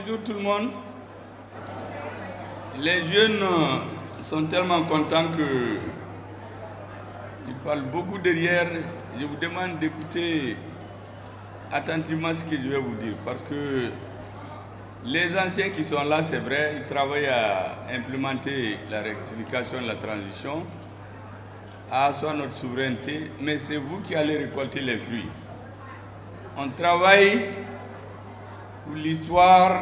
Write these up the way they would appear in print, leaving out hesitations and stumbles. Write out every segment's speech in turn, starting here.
Bonjour tout le monde. Les jeunes sont tellement contents qu'ils parlent beaucoup derrière. Je vous demande d'écouter attentivement ce que je vais vous dire. Parce que les anciens qui sont là, c'est vrai, ils travaillent à implémenter la rectification de la transition, à asseoir notre souveraineté, mais c'est vous qui allez récolter les fruits. On travaille pour l'histoire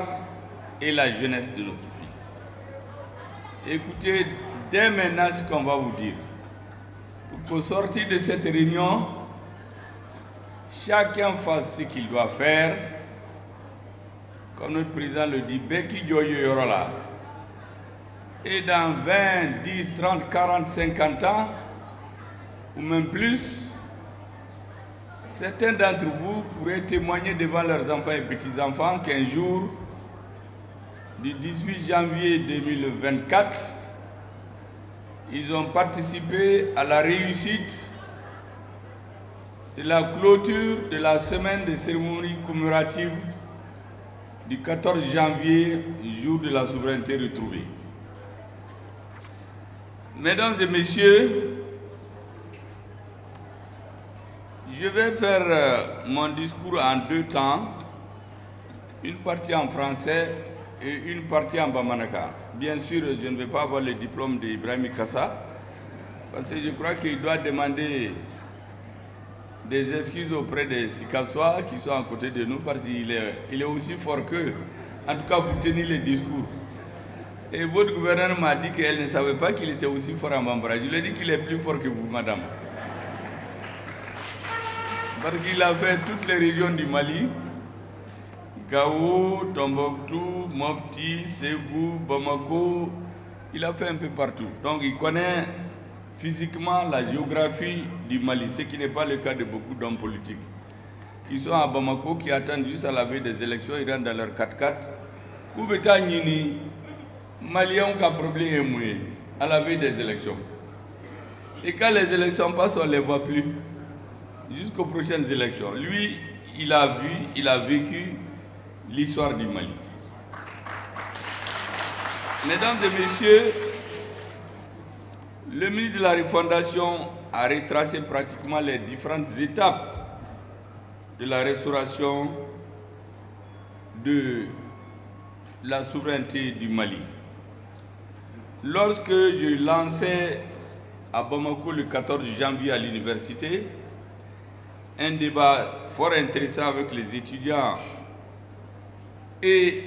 et la jeunesse de notre pays. Écoutez dès maintenant ce qu'on va vous dire. Pour qu'au sortir de cette réunion, chacun fasse ce qu'il doit faire. Comme notre président le dit, Beki Dioyo Yorola. Et dans 20, 10, 30, 40, 50 ans, ou même plus, certains d'entre vous pourraient témoigner devant leurs enfants et petits-enfants qu'un jour, du 18 janvier 2024, ils ont participé à la réussite de la clôture de la semaine de cérémonie commémorative du 14 janvier, jour de la souveraineté retrouvée. Mesdames et messieurs, je vais faire mon discours en deux temps, une partie en français et une partie en Bamanaka. Bien sûr, je ne vais pas avoir le diplôme d'Ibrahim Kassa, parce que je crois qu'il doit demander des excuses auprès des Sikassois qui sont à côté de nous, parce qu'il est aussi fort qu'eux, en tout cas pour tenir les discours. Et votre gouverneur m'a dit qu'elle ne savait pas qu'il était aussi fort en Bambara. Je lui ai dit qu'il est plus fort que vous, madame. Parce qu'il a fait toutes les régions du Mali, Gao, Tombouctou, Mopti, Ségou, Bamako, il a fait un peu partout. Donc il connaît physiquement la géographie du Mali, ce qui n'est pas le cas de beaucoup d'hommes politiques qui sont à Bamako, qui attendent juste à la veille des élections, ils rentrent dans leur 4x4. Koubeta Nini, Maliens qui ont problème à la veille des élections. Et quand les élections passent, on ne les voit plus jusqu'aux prochaines élections. Lui, il a vu, il a vécu l'histoire du Mali. Mesdames et messieurs, le ministre de la Refondation a retracé pratiquement les différentes étapes de la restauration de la souveraineté du Mali. Lorsque je lançais à Bamako le 14 janvier à l'université, un débat fort intéressant avec les étudiants et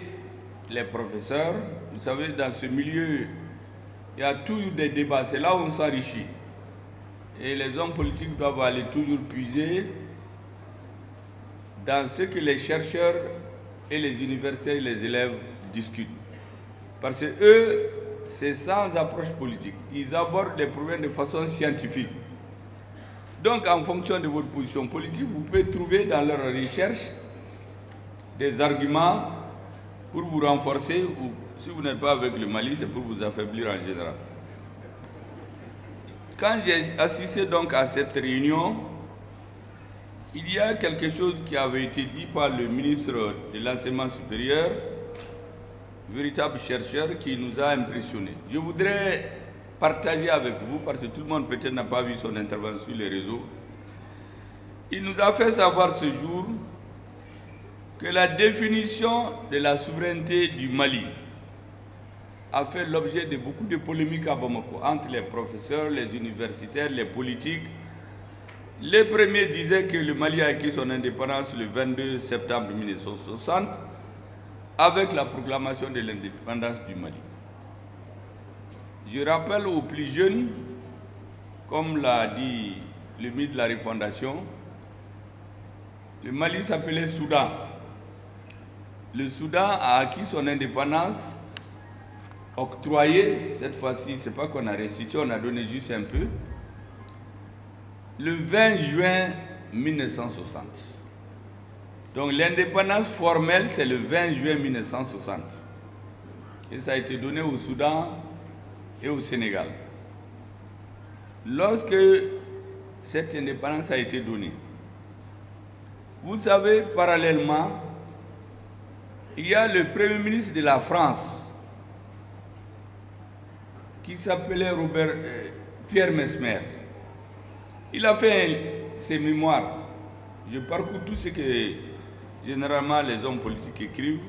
les professeurs. Vous savez, dans ce milieu, il y a toujours des débats, c'est là où on s'enrichit. Et les hommes politiques doivent aller toujours puiser dans ce que les chercheurs et les universitaires et les élèves discutent. Parce que eux, c'est sans approche politique. Ils abordent les problèmes de façon scientifique. Donc, en fonction de votre position politique, vous pouvez trouver dans leurs recherches des arguments pour vous renforcer, ou si vous n'êtes pas avec le Mali, c'est pour vous affaiblir en général. Quand j'ai assisté donc à cette réunion, il y a quelque chose qui avait été dit par le ministre de l'Enseignement supérieur, véritable chercheur, qui nous a impressionnés. Je voudrais partager avec vous, parce que tout le monde peut-être n'a pas vu son intervention sur les réseaux. Il nous a fait savoir ce jour que la définition de la souveraineté du Mali a fait l'objet de beaucoup de polémiques à Bamako, entre les professeurs, les universitaires, les politiques. Les premiers disaient que le Mali a acquis son indépendance le 22 septembre 1960 avec la proclamation de l'indépendance du Mali. Je rappelle aux plus jeunes, comme l'a dit le ministre de la Refondation, le Mali s'appelait Soudan. Le Soudan a acquis son indépendance, octroyée, cette fois-ci, ce n'est pas qu'on a restitué, on a donné juste un peu, le 20 juin 1960. Donc l'indépendance formelle, c'est le 20 juin 1960. Et ça a été donné au Soudan et au Sénégal. Lorsque cette indépendance a été donnée, vous savez, parallèlement, il y a le Premier ministre de la France qui s'appelait Pierre Messmer. Il a fait ses mémoires. Je parcours tout ce que généralement les hommes politiques écrivent,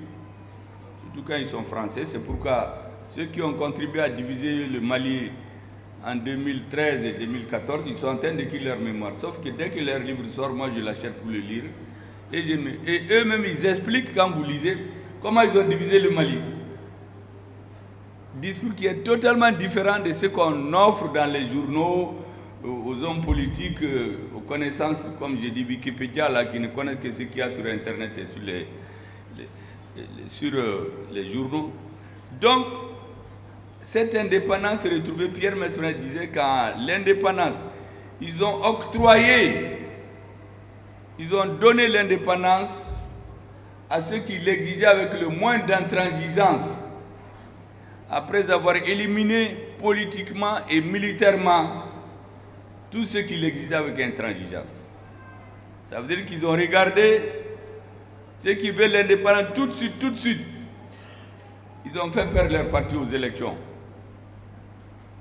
surtout quand ils sont français. C'est pourquoi ceux qui ont contribué à diviser le Mali en 2013 et 2014, ils sont en train d'écrire leur mémoire. Sauf que dès que leur livre sort, moi je l'achète pour le lire. Et eux-mêmes, ils expliquent, quand vous lisez, comment ils ont divisé le Mali. Discours qui est totalement différent de ce qu'on offre dans les journaux, aux hommes politiques, aux connaissances, comme j'ai dit, Wikipédia, là, qui ne connaissent que ce qu'il y a sur Internet et sur les journaux. Donc, cette indépendance s'est retrouvée, Pierre Messmer disait, quand l'indépendance, ils ont octroyé, ils ont donné l'indépendance à ceux qui l'exigeaient avec le moins d'intransigeance, après avoir éliminé politiquement et militairement tous ceux qui l'exigeaient avec intransigeance. Ça veut dire qu'ils ont regardé ceux qui veulent l'indépendance tout de suite. Ils ont fait perdre leur parti aux élections.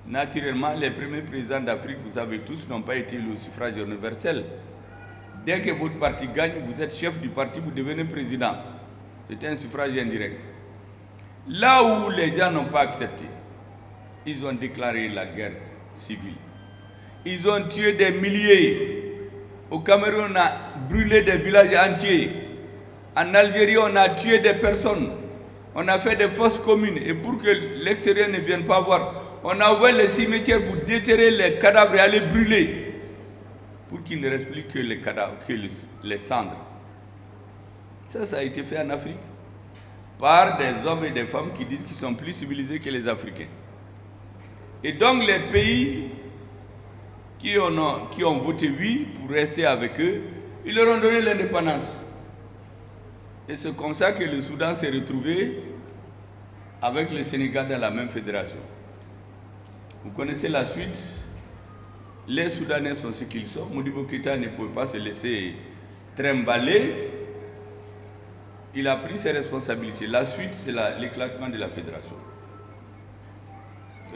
Naturellement, les premiers présidents d'Afrique, vous savez tous, n'ont pas été élus au suffrage universel. Dès que votre parti gagne, vous êtes chef du parti, vous devenez président. C'est un suffrage indirect. Là où les gens n'ont pas accepté, ils ont déclaré la guerre civile. Ils ont tué des milliers. Au Cameroun, on a brûlé des villages entiers. En Algérie, on a tué des personnes. On a fait des fosses communes. Et pour que l'extérieur ne vienne pas voir, on a ouvert les cimetières pour déterrer les cadavres et aller brûler. Pour qu'il ne reste plus que les cadavres, que les cendres. Ça a été fait en Afrique. Par des hommes et des femmes qui disent qu'ils sont plus civilisés que les Africains. Et donc les pays qui ont voté oui pour rester avec eux, ils leur ont donné l'indépendance. Et c'est comme ça que le Soudan s'est retrouvé avec le Sénégal dans la même fédération. Vous connaissez la suite. Les Soudanais sont ce qu'ils sont. Modibo Keïta ne pouvait pas se laisser trimballer. Il a pris ses responsabilités. La suite, c'est l'éclatement de la fédération.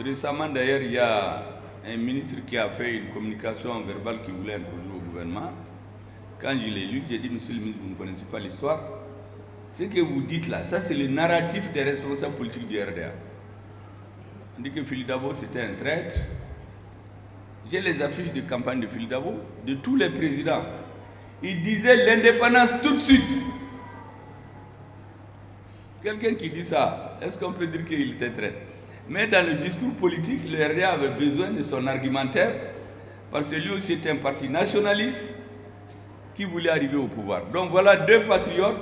Récemment, d'ailleurs, il y a un ministre qui a fait une communication verbale qu'il voulait introduire au gouvernement. Quand je l'ai lu, j'ai dit, monsieur le ministre, vous ne connaissez pas l'histoire. Ce que vous dites là, ça c'est le narratif des responsables politiques du RDA. On dit que Fili Dabo c'était un traître. J'ai les affiches de campagne de Fili Dabo, de tous les présidents. Ils disaient l'indépendance tout de suite. Quelqu'un qui dit ça, est-ce qu'on peut dire qu'il était traître? Mais dans le discours politique, le RDA avait besoin de son argumentaire, parce que lui aussi était un parti nationaliste qui voulait arriver au pouvoir. Donc voilà deux patriotes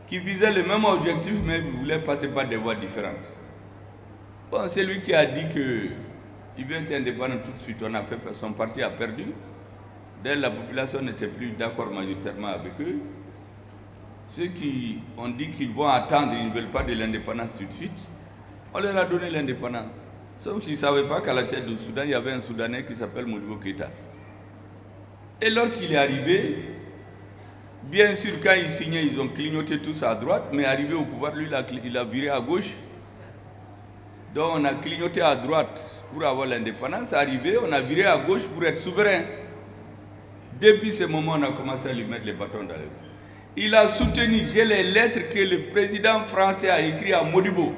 qui visaient le même objectif, mais voulaient passer par des voies différentes. Bon, c'est lui qui a dit qu'il veut être indépendant tout de suite. On a fait, son parti a perdu. Dès la population n'était plus d'accord majoritairement avec eux. Ceux qui ont dit qu'ils vont attendre, ils ne veulent pas de l'indépendance tout de suite, on leur a donné l'indépendance. Sauf qu'ils ne savaient pas qu'à la tête du Soudan, il y avait un Soudanais qui s'appelle Modibo Keïta. Et lorsqu'il est arrivé, bien sûr, quand il signait, ils ont clignoté tous à droite, mais arrivé au pouvoir, lui, il a viré à gauche. Donc on a clignoté à droite pour avoir l'indépendance. Arrivé, on a viré à gauche pour être souverain. Depuis ce moment, on a commencé à lui mettre les bâtons dans les roues. Il a soutenu, j'ai les lettres que le président français a écrites à Modibo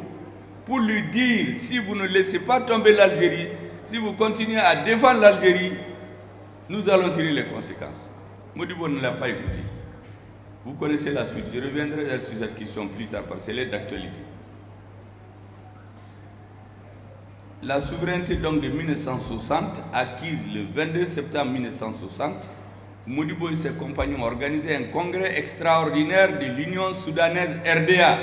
pour lui dire, si vous ne laissez pas tomber l'Algérie, si vous continuez à défendre l'Algérie, nous allons tirer les conséquences. Modibo ne l'a pas écouté. Vous connaissez la suite. Je reviendrai sur cette question plus tard parce qu'elle est d'actualité. La souveraineté donc de 1960, acquise le 22 septembre 1960, Modibo et ses compagnons ont organisé un congrès extraordinaire de l'Union soudanaise RDA.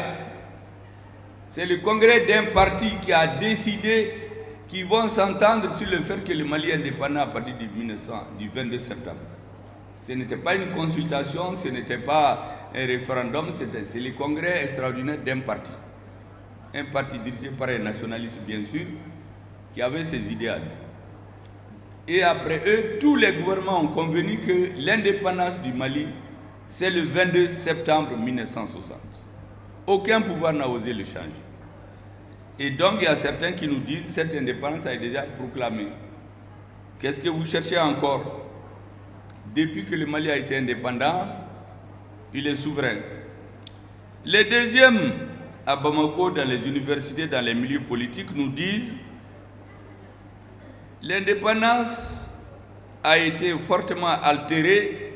C'est le congrès d'un parti qui a décidé qu'ils vont s'entendre sur le fait que le Mali est indépendant à partir du 22 septembre. Ce n'était pas une consultation, ce n'était pas un référendum, c'est le congrès extraordinaire d'un parti. Un parti dirigé par un nationaliste, bien sûr, qui avait ses idées à lui. Et après eux, tous les gouvernements ont convenu que l'indépendance du Mali, c'est le 22 septembre 1960. Aucun pouvoir n'a osé le changer. Et donc, il y a certains qui nous disent que cette indépendance a déjà été proclamée. Qu'est-ce que vous cherchez encore? Depuis que le Mali a été indépendant, il est souverain. Les deuxièmes, à Bamako, dans les universités, dans les milieux politiques, nous disent que l'indépendance a été fortement altérée,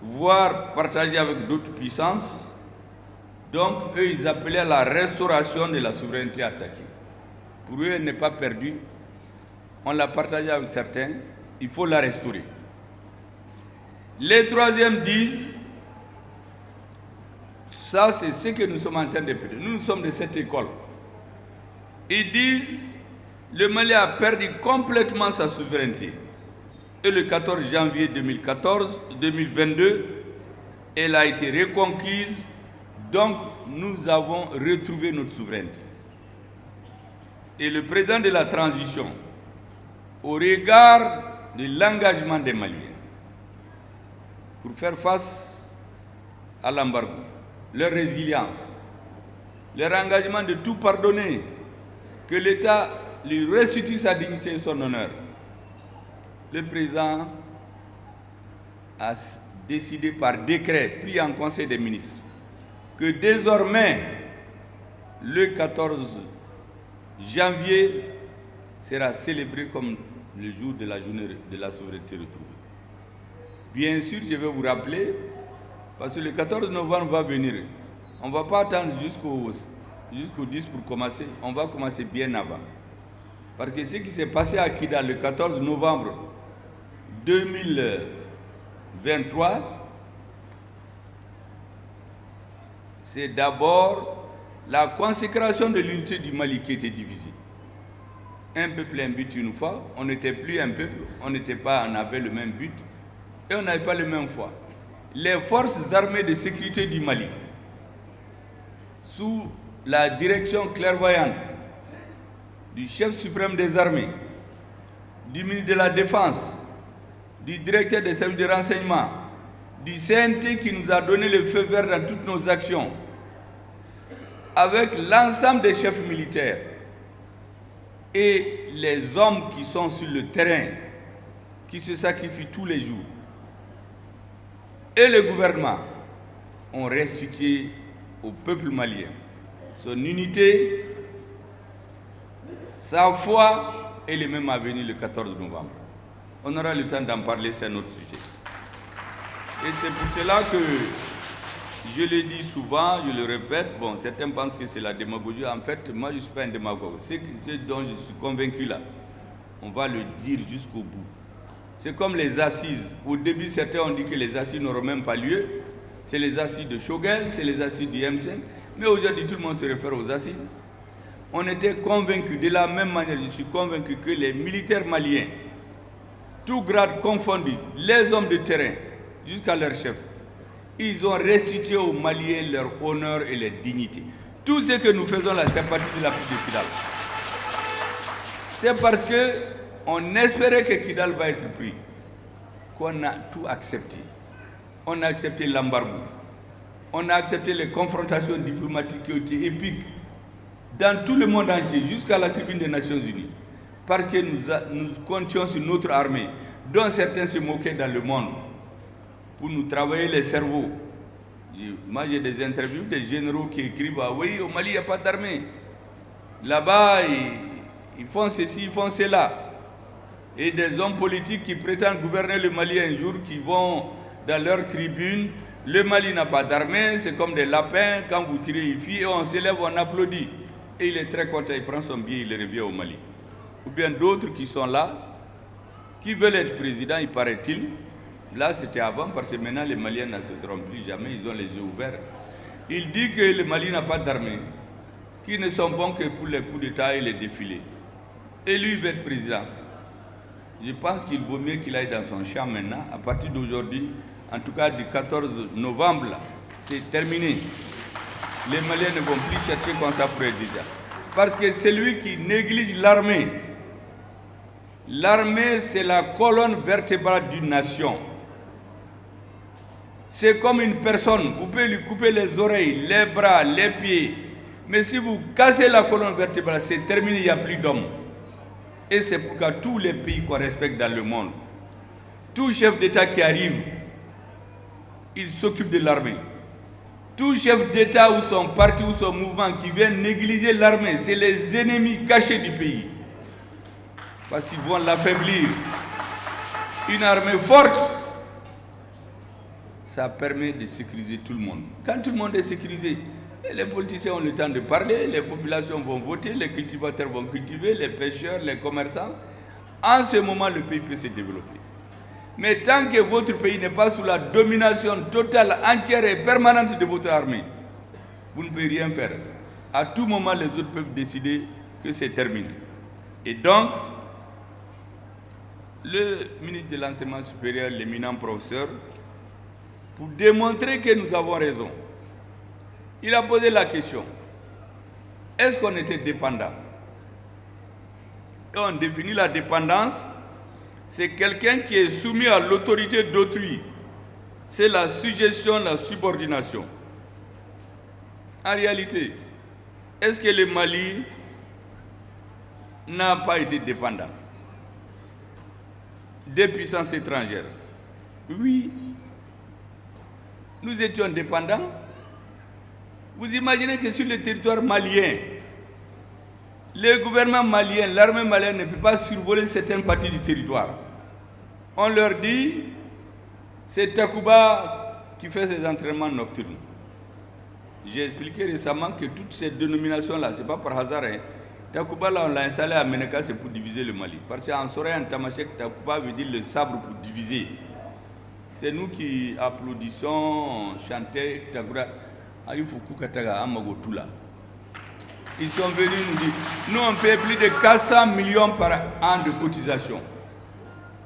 voire partagée avec d'autres puissances. Donc, eux, ils appelaient à la restauration de la souveraineté attaquée. Pour eux, elle n'est pas perdue. On l'a partagée avec certains. Il faut la restaurer. Les troisièmes disent, ça c'est ce que nous sommes en train de faire. Nous sommes de cette école. Ils disent, le Mali a perdu complètement sa souveraineté. Et le 14 janvier 2022, elle a été reconquise. Donc, nous avons retrouvé notre souveraineté. Et le président de la transition, au regard de l'engagement des Maliens, pour faire face à l'embargo, leur résilience, leur engagement de tout pardonner, que l'État lui restitue sa dignité et son honneur, le président a décidé par décret, pris en Conseil des ministres, que désormais, le 14 janvier sera célébré comme le jour de la journée de la souveraineté retrouvée. Bien sûr, je vais vous rappeler, parce que le 14 novembre va venir. On ne va pas attendre jusqu'au 10 pour commencer, on va commencer bien avant. Parce que ce qui s'est passé à Kidal le 14 novembre 2023, c'est d'abord la consécration de l'unité du Mali qui était divisée. Un peuple, un but une fois, on n'était plus un peuple, on avait le même but et on n'avait pas la même foi. Les forces armées de sécurité du Mali, sous la direction clairvoyante du chef suprême des armées, du ministre de la Défense, du directeur des services de renseignement, du CNT qui nous a donné le feu vert dans toutes nos actions, avec l'ensemble des chefs militaires et les hommes qui sont sur le terrain, qui se sacrifient tous les jours, et le gouvernement ont restitué au peuple malien son unité, sa foi et le même avenir le 14 novembre. On aura le temps d'en parler, c'est un autre sujet. Et c'est pour cela que je le dis souvent, je le répète, bon, certains pensent que c'est la démagogie. En fait, moi je ne suis pas un démagogue. Ce dont je suis convaincu là, on va le dire jusqu'au bout. C'est comme les assises. Au début, certains ont dit que les assises n'auront même pas lieu. C'est les assises de Shogel, c'est les assises du M5. Mais aujourd'hui, tout le monde se réfère aux assises. On était convaincus, de la même manière, je suis convaincu que les militaires maliens, tout grade confondu, les hommes de terrain, jusqu'à leur chef, ils ont restitué aux Maliens leur honneur et leur dignité. Tout ce que nous faisons là, c'est parti de la prise de Kidal. C'est parce qu'on espérait que Kidal va être pris, qu'on a tout accepté. On a accepté l'embargo. On a accepté les confrontations diplomatiques qui ont été épiques dans tout le monde entier, jusqu'à la tribune des Nations Unies. Parce que nous comptions sur notre armée, dont certains se moquaient dans le monde, pour nous travailler les cerveaux. Moi, j'ai des interviews des généraux qui écrivent « Ah oui, au Mali, il n'y a pas d'armée. Là-bas, ils font ceci, ils font cela. » Et des hommes politiques qui prétendent gouverner le Mali un jour, qui vont dans leur tribune. Le Mali n'a pas d'armée, c'est comme des lapins. Quand vous tirez, ils fuient, et on se lève, on applaudit. Et il est très content, il prend son billet, il revient au Mali. Ou bien d'autres qui sont là, qui veulent être président, il paraît-il. Là, c'était avant, parce que maintenant, les Maliens ne se trompent plus jamais, ils ont les yeux ouverts. Il dit que le Mali n'a pas d'armée, qui ne sont bons que pour les coups d'État et les défilés. Et lui, il veut être président. Je pense qu'il vaut mieux qu'il aille dans son champ maintenant. À partir d'aujourd'hui, en tout cas du 14 novembre, c'est terminé. Les Maliens ne vont plus chercher comme ça pour être déjà. Parce que c'est lui qui néglige l'armée. L'armée, c'est la colonne vertébrale d'une nation. C'est comme une personne, vous pouvez lui couper les oreilles, les bras, les pieds. Mais si vous cassez la colonne vertébrale, c'est terminé, il n'y a plus d'hommes. Et c'est pourquoi tous les pays qu'on respecte dans le monde, tout chef d'État qui arrive, il s'occupe de l'armée. Tout chef d'État ou son parti ou son mouvement qui vient négliger l'armée, c'est les ennemis cachés du pays. Parce qu'ils vont l'affaiblir. Une armée forte, ça permet de sécuriser tout le monde. Quand tout le monde est sécurisé, les politiciens ont le temps de parler, les populations vont voter, les cultivateurs vont cultiver, les pêcheurs, les commerçants. En ce moment, le pays peut se développer. Mais tant que votre pays n'est pas sous la domination totale, entière et permanente de votre armée, vous ne pouvez rien faire. À tout moment, les autres peuvent décider que c'est terminé. Et donc, le ministre de l'Enseignement supérieur, l'éminent professeur, pour démontrer que nous avons raison, il a posé la question, est-ce qu'on était dépendant? Et on définit la dépendance, c'est quelqu'un qui est soumis à l'autorité d'autrui. C'est la suggestion, la subordination. En réalité, est-ce que le Mali n'a pas été dépendant des puissances étrangères? Oui. Nous étions dépendants. Vous imaginez que sur le territoire malien, le gouvernement malien, l'armée malienne ne peut pas survoler certaines parties du territoire. On leur dit, c'est Takuba qui fait ses entraînements nocturnes. J'ai expliqué récemment que toutes ces dénominations-là, ce n'est pas par hasard. Hein. Takuba, là, on l'a installé à Meneka, c'est pour diviser le Mali. Parce qu'en Soray, en Tamashek, Takuba veut dire le sabre pour diviser. C'est nous qui applaudissons, chantons, Takuba. Ils sont venus nous dire, nous on paye plus de 400 millions par an de cotisation.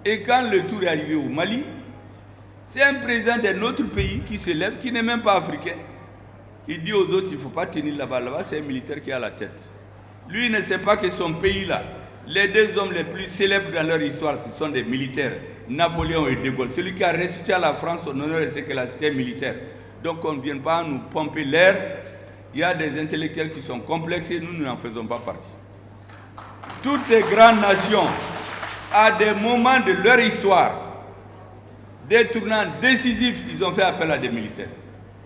Et quand le tour est arrivé au Mali, c'est un président d'un autre pays qui se lève, qui n'est même pas africain. Il dit aux autres, il ne faut pas tenir là-bas. Là-bas, c'est un militaire qui a la tête. Lui, il ne sait pas que son pays-là, les deux hommes les plus célèbres dans leur histoire, ce sont des militaires, Napoléon et De Gaulle. Celui qui a restitué à la France son honneur, c'est que la cité militaire. Donc on ne vient pas nous pomper l'air. Il y a des intellectuels qui sont complexés, nous n'en faisons pas partie. Toutes ces grandes nations, à des moments de leur histoire, des tournants décisifs, ils ont fait appel à des militaires.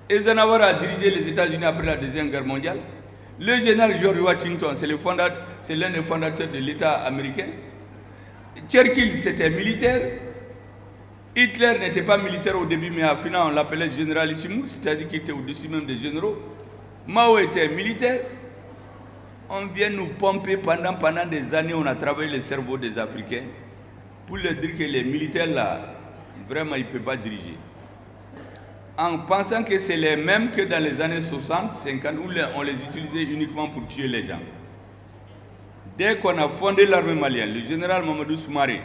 Eisenhower a dirigé les États-Unis après la Deuxième Guerre mondiale. Le général George Washington, c'est l'un des fondateurs de l'État américain. Churchill, c'était militaire. Hitler n'était pas militaire au début, mais à la fin, on l'appelait généralissimus, c'est-à-dire qu'il était au-dessus même des généraux. Mao était militaire. On vient nous pomper pendant des années, on a travaillé le cerveau des Africains pour leur dire que les militaires là, vraiment, ils ne peuvent pas diriger. En pensant que c'est les mêmes que dans les années 60, 50, où on les utilisait uniquement pour tuer les gens. Dès qu'on a fondé l'armée malienne, le général Mamadou Soumaré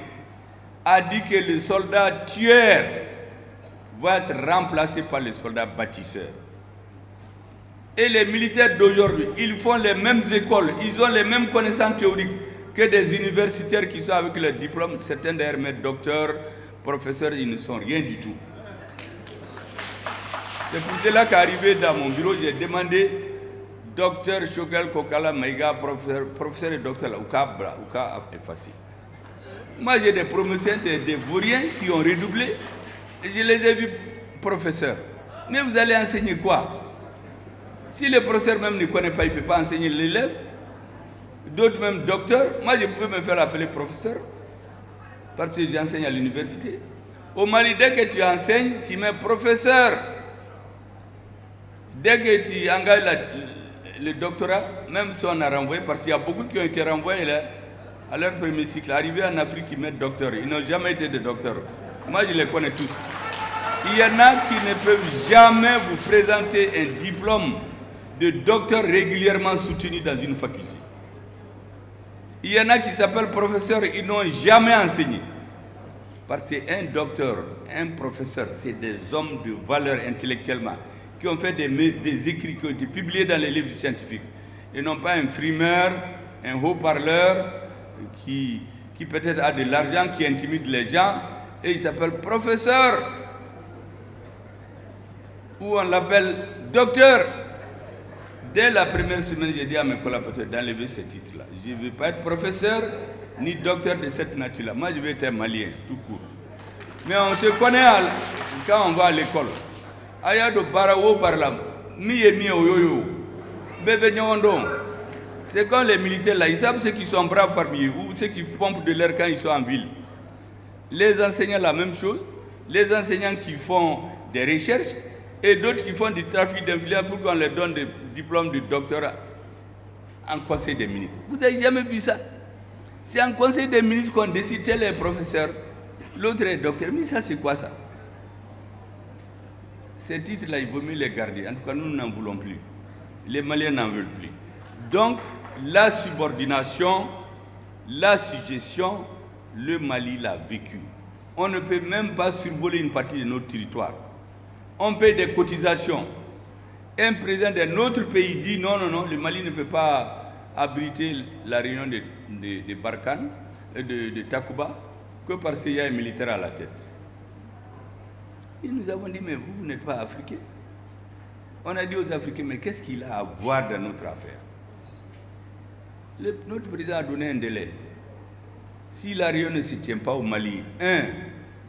a dit que le soldat tueur va être remplacé par le soldat bâtisseur. Et les militaires d'aujourd'hui, ils font les mêmes écoles, ils ont les mêmes connaissances théoriques que des universitaires qui sont avec leur diplôme. Certains d'ailleurs, mes docteurs, professeurs, ils ne sont rien du tout. C'est pour cela qu'arrivé dans mon bureau, j'ai demandé docteur Choguel Kokala Maïga, professeur et docteur Ouka effacé. Moi, j'ai des promotions des vauriens qui ont redoublé. Et je les ai vus professeurs. Mais vous allez enseigner quoi? Si le professeur même ne connaît pas, il ne peut pas enseigner l'élève. D'autres même docteurs. Moi, je pouvais me faire appeler professeur parce que j'enseigne à l'université. Au Mali, dès que tu enseignes, tu mets professeur. Dès que tu engages le doctorat, même si on a renvoyé, parce qu'il y a beaucoup qui ont été renvoyés là, à leur premier cycle, arrivés en Afrique, ils mettent docteur. Ils n'ont jamais été des docteurs. Moi, je les connais tous. Il y en a qui ne peuvent jamais vous présenter un diplôme de docteur régulièrement soutenu dans une faculté. Il y en a qui s'appellent professeurs, ils n'ont jamais enseigné. Parce qu'un docteur, un professeur, c'est des hommes de valeur intellectuellement, qui ont fait des écrits qui ont été publiés dans les livres scientifiques. Et non pas un frimeur, un haut-parleur qui peut-être a de l'argent, qui intimide les gens, et il s'appelle professeur. où on l'appelle docteur. Dès la première semaine, j'ai dit à mes collaborateurs d'enlever ce titre-là. Je ne veux pas être professeur ni docteur de cette nature-là. Moi, je veux être un Malien, tout court. Mais on se connaît quand on va à l'école. Ayado Barawo Barlam, Mie Mie Oyoyo, Bébé Nyondon. C'est quand les militaires là, ils savent ceux qui sont braves parmi eux ou ceux qui pompent de l'air quand ils sont en ville. Les enseignants, la même chose. Les enseignants qui font des recherches et d'autres qui font du trafic d'influence pour qu'on leur donne des diplômes de doctorat en conseil des ministres. Vous n'avez jamais vu ça? C'est en conseil des ministres qu'on décide tel est professeur, l'autre est docteur. Mais ça, c'est quoi ça? Ces titres-là, il vaut mieux les garder. En tout cas, nous n'en voulons plus. Les Maliens n'en veulent plus. Donc, la subordination, la suggestion, le Mali l'a vécu. On ne peut même pas survoler une partie de notre territoire. On paie des cotisations. Un président d'un autre pays dit non, non, non, le Mali ne peut pas abriter la réunion de Barkhane, de Takuba, que parce qu'il y a un militaire à la tête. Et nous avons dit, mais vous n'êtes pas africain. On a dit aux Africains, mais qu'est-ce qu'il a à voir dans notre affaire? Notre président a donné un délai. Si la réunion ne se tient pas au Mali,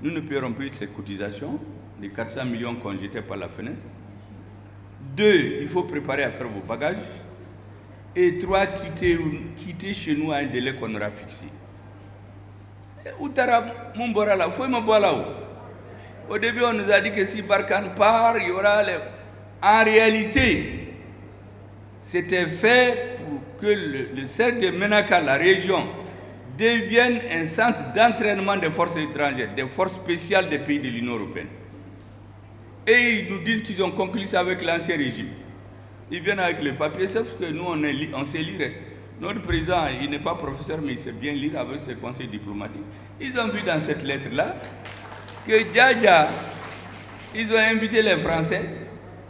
nous ne paierons plus ces cotisations, les 400 millions qu'on jetait par la fenêtre. 2, il faut préparer à faire vos bagages. Et 3, quitter chez nous à un délai qu'on aura fixé. Au début, on nous a dit que si Barkhane part, il y aura les... En réalité, c'était fait pour que le cercle de Menaka, la région, devienne un centre d'entraînement des forces étrangères, des forces spéciales des pays de l'Union européenne. Et ils nous disent qu'ils ont conclu ça avec l'ancien régime. Ils viennent avec le papier, sauf que nous, on sait lire. Notre président, il n'est pas professeur, mais il sait bien lire avec ses conseils diplomatiques. Ils ont vu dans cette lettre-là que Djadja, ils ont invité les Français,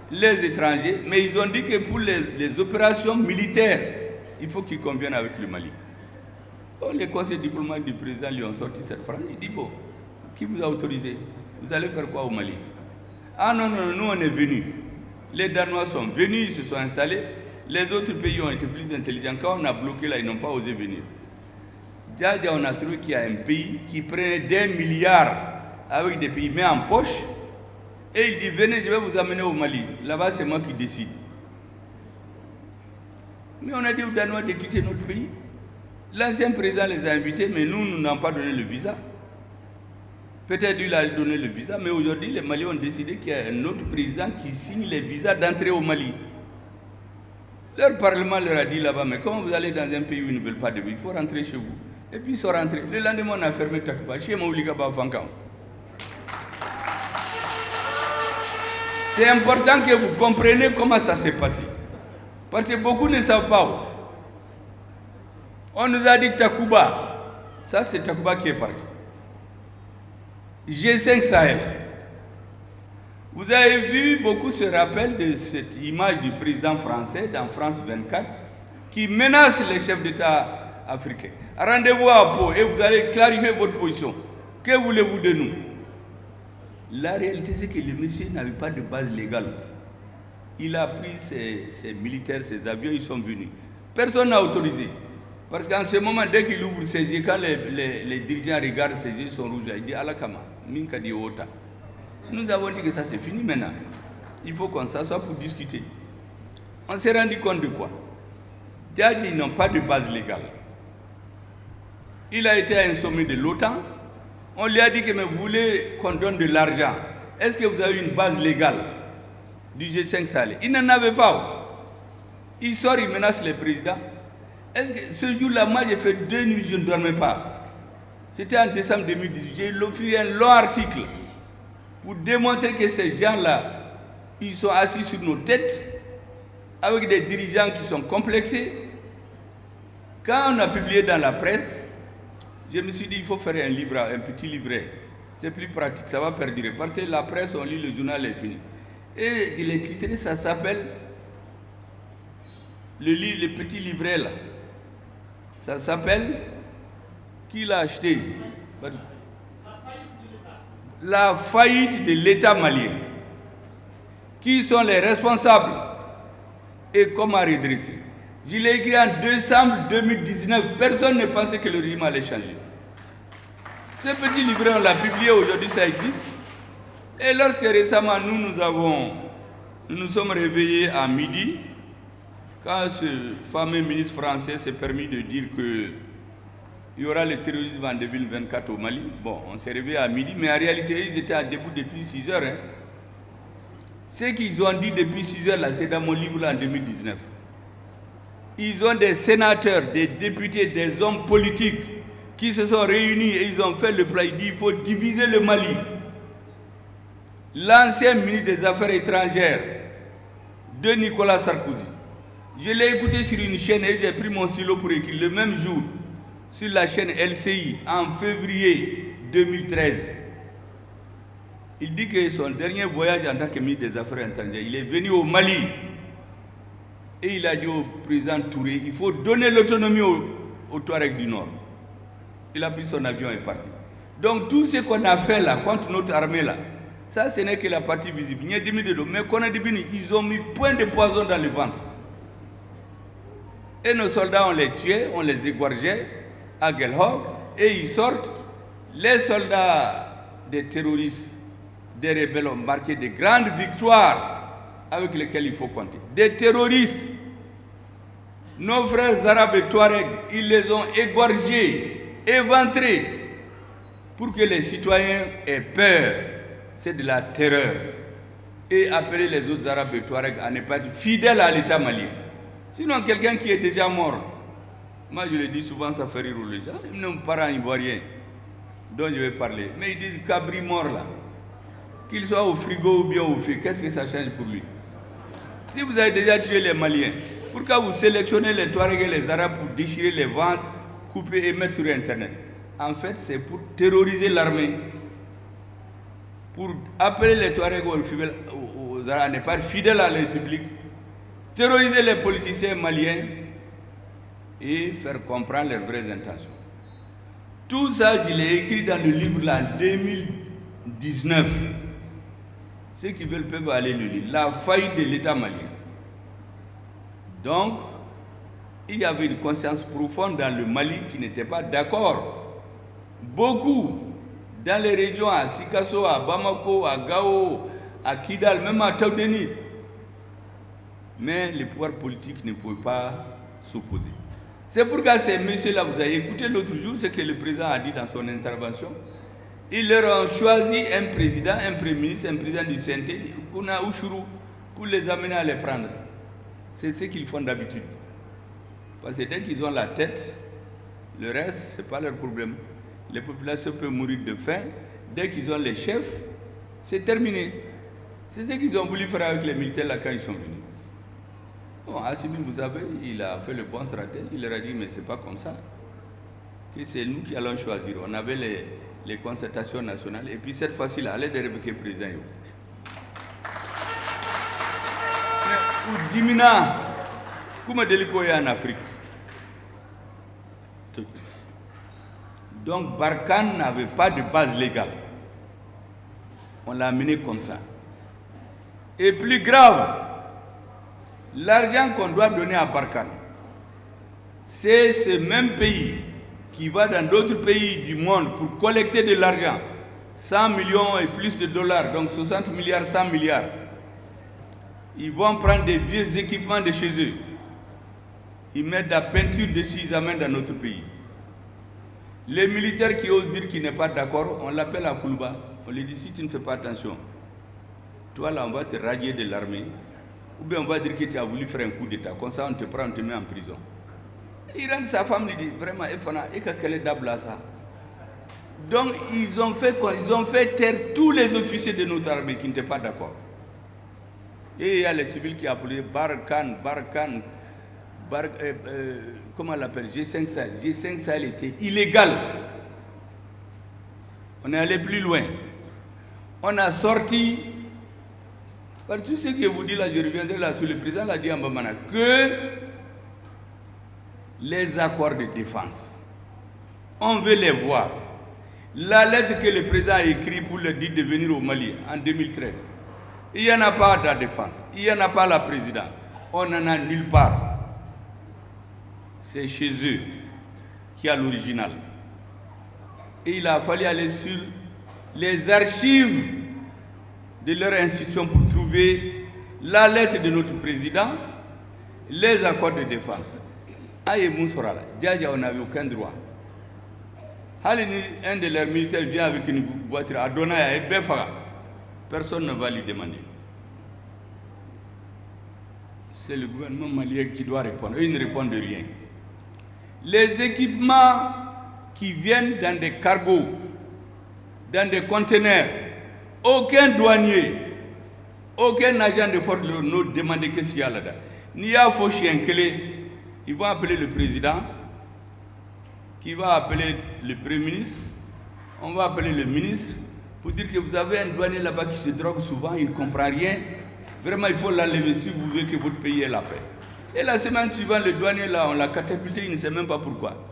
les étrangers, mais ils ont dit que pour les opérations militaires, il faut qu'ils conviennent avec le Mali. Oh, les conseils diplomatiques du président lui ont sorti cette phrase. Il dit, bon, qui vous a autorisé? Vous allez faire quoi au Mali? Ah non, non, nous on est venus. Les Danois sont venus, ils se sont installés. Les autres pays ont été plus intelligents. Quand on a bloqué là, ils n'ont pas osé venir. Djadja, on a trouvé qu'il y a un pays qui prenait des milliards avec des pays mais en poche. Et il dit, venez, je vais vous amener au Mali. Là-bas, c'est moi qui décide. Mais on a dit aux Danois de quitter notre pays. L'ancien président les a invités, mais nous n'avons pas donné le visa. Peut-être lui a donné le visa, mais aujourd'hui, les Maliens ont décidé qu'il y a un autre président qui signe les visas d'entrée au Mali. Leur parlement leur a dit là-bas, mais comment vous allez dans un pays où ils ne veulent pas de vie? Il faut rentrer chez vous. Et puis ils sont rentrés. Le lendemain, on a fermé Takuba. Chez Moulikaba Fankam. C'est important que vous compreniez comment ça s'est passé. Parce que beaucoup ne savent pas. On nous a dit Takuba. Ça, c'est Takuba qui est parti. G5 Sahel. Vous avez vu, beaucoup se rappellent de cette image du président français dans France 24 qui menace les chefs d'État africains. Rendez-vous à Pau et vous allez clarifier votre position. Que voulez-vous de nous? La réalité, c'est que le monsieur n'avait pas de base légale. Il a pris ses militaires, ses avions, ils sont venus. Personne n'a autorisé. Parce qu'en ce moment, dès qu'il ouvre ses yeux, quand les dirigeants regardent, ses yeux sont rouges, il dit Alakama, Minka di Ota. Nous avons dit que ça c'est fini maintenant. Il faut qu'on s'assoie pour discuter. On s'est rendu compte de quoi? Djadja, ils n'ont pas de base légale. Il a été à un sommet de l'OTAN. On lui a dit que mais vous voulez qu'on donne de l'argent. Est-ce que vous avez une base légale du G5 Sahel? Il n'en avait pas. Il sort, il menace les présidents. Est-ce que ce jour-là, moi j'ai fait 2 nuits, je ne dormais pas. C'était en décembre 2018. J'ai offert un long article pour démontrer que ces gens-là, ils sont assis sur nos têtes avec des dirigeants qui sont complexés. Quand on a publié dans la presse, je me suis dit il faut faire un livre, un petit livret. C'est plus pratique, ça va perdurer. Parce que la presse, on lit le journal et fini. Et je l'ai titré, ça s'appelle le petit livret là. Ça s'appelle qui l'a acheté? La faillite de l'État malien. Qui sont les responsables et comment redresser? Je l'ai écrit en décembre 2019. Personne ne pensait que le régime allait changer. Ce petit livret, on l'a publié aujourd'hui, ça existe. Et lorsque récemment, nous nous sommes réveillés à midi, quand ce fameux ministre français s'est permis de dire qu'il y aura le terrorisme en 2024 au Mali, bon, on s'est réveillé à midi, mais en réalité, ils étaient debout depuis 6 heures. Hein. Ce qu'ils ont dit depuis 6 heures, là, c'est dans mon livre là, en 2019. Ils ont des sénateurs, des députés, des hommes politiques qui se sont réunis et ils ont fait le plan. Ils disent qu'il faut diviser le Mali. L'ancien ministre des Affaires étrangères de Nicolas Sarkozy, je l'ai écouté sur une chaîne et j'ai pris mon stylo pour écrire le même jour sur la chaîne LCI en février 2013. Il dit que son dernier voyage en tant que ministre des Affaires étrangères, il est venu au Mali et il a dit au président Touré, il faut donner l'autonomie aux Touaregs du Nord. Il a pris son avion et est parti. Donc tout ce qu'on a fait là, contre notre armée là, ça ce n'est que la partie visible. Mais ils ont mis point de poison dans le ventre. Et nos soldats, on les tuait, on les égorgeait à Gelhog, et ils sortent. Les soldats des terroristes, des rebelles ont marqué de grandes victoires avec lesquelles il faut compter. Des terroristes, nos frères arabes et touaregs, ils les ont égorgés, éventrés, pour que les citoyens aient peur. C'est de la terreur. Et appeler les autres arabes et touaregs à ne pas être fidèles à l'État malien. Sinon, quelqu'un qui est déjà mort, moi je le dis souvent, ça fait rire les gens, nos parents ivoiriens dont je vais parler, mais ils disent Cabri mort là, qu'il soit au frigo ou bien au feu, qu'est-ce que ça change pour lui? Si vous avez déjà tué les Maliens, pourquoi vous sélectionnez les Touaregs et les Arabes pour déchirer les ventres, couper et mettre sur Internet? En fait, c'est pour terroriser l'armée, pour appeler les Touaregs aux Arabes à ne pas être fidèles à la République, terroriser les politiciens maliens et faire comprendre leurs vraies intentions. Tout ça, je l'ai écrit dans le livre là, en 2019. Ceux qui veulent peuvent aller le lire. La faillite de l'État malien. Donc, il y avait une conscience profonde dans le Mali qui n'était pas d'accord. Beaucoup, dans les régions à Sikasso, à Bamako, à Gao, à Kidal, même à Taoudeni. Mais les pouvoirs politiques ne pouvaient pas s'opposer. C'est pourquoi ces messieurs-là, vous avez écouté l'autre jour ce que le président a dit dans son intervention. Ils leur ont choisi un président, un premier ministre, un président du CNT, Kuna Ushuru, pour les amener à les prendre. C'est ce qu'ils font d'habitude. Parce que dès qu'ils ont la tête, le reste, ce n'est pas leur problème. Les populations peuvent mourir de faim. Dès qu'ils ont les chefs, c'est terminé. C'est ce qu'ils ont voulu faire avec les militaires là quand ils sont venus. Bon, Assimi, vous savez, il a fait le bon stratège. Il leur a dit, mais ce n'est pas comme ça. Que c'est nous qui allons choisir. On avait les concertations nationales. Et puis cette fois-ci, là, allez de Rebecca président. Ou Dimina, comment délicoyer en Afrique. Donc Barkhane n'avait pas de base légale. On l'a amené comme ça. Et plus grave, l'argent qu'on doit donner à Barkhane, c'est ce même pays qui va dans d'autres pays du monde pour collecter de l'argent, 100 millions et plus de dollars, donc 60 milliards, 100 milliards. Ils vont prendre des vieux équipements de chez eux. Ils mettent de la peinture dessus, ils amènent dans notre pays. Les militaires qui osent dire qu'ils n'est pas d'accord, on l'appelle à Koulouba. On lui dit, si tu ne fais pas attention, toi là on va te radier de l'armée, ou bien on va dire que tu as voulu faire un coup d'État. Comme ça on te prend, on te met en prison. Il rentre, sa femme lui dit, vraiment, quel est d'abla ça. Donc ils ont fait quoi? Ils ont fait taire tous les officiers de notre armée qui n'étaient pas d'accord. Et il y a les civils qui appelaient Barkhane, comment on l'appelle, G5 Sahel. G5 Sahel était illégal. On est allé plus loin. On a sorti, parce que tout ce que je vous dis là, je reviendrai là sur le président l'a dit en Bamana, que les accords de défense, on veut les voir. La lettre que le président a écrite pour leur dire de venir au Mali en 2013, Il n'y en a pas à la défense, il n'y en a pas à la présidence. On n'en a nulle part. C'est chez eux qu'il y a l'original. Et il a fallu aller sur les archives de leur institution pour trouver la lettre de notre président, les accords de défense. Aïe Moussorala, Djadja, on n'avait aucun droit. Un de leurs militaires vient avec une voiture à Donaya et Befara. Personne ne va lui demander. C'est le gouvernement malien qui doit répondre. Eux, ils ne répondent de rien. Les équipements qui viennent dans des cargos, dans des conteneurs, aucun douanier, aucun agent de force de l'ordre ne demande qu'est-ce qu'il y a là-dedans. Ni à Fauchienkele, ils vont appeler le président, qui va appeler le Premier ministre, on va appeler le ministre, pour dire que vous avez un douanier là-bas qui se drogue souvent, il ne comprend rien. Vraiment, il faut l'enlever si vous voulez que votre pays ait la paix. Et la semaine suivante, le douanier là, on l'a catapulté, il ne sait même pas pourquoi.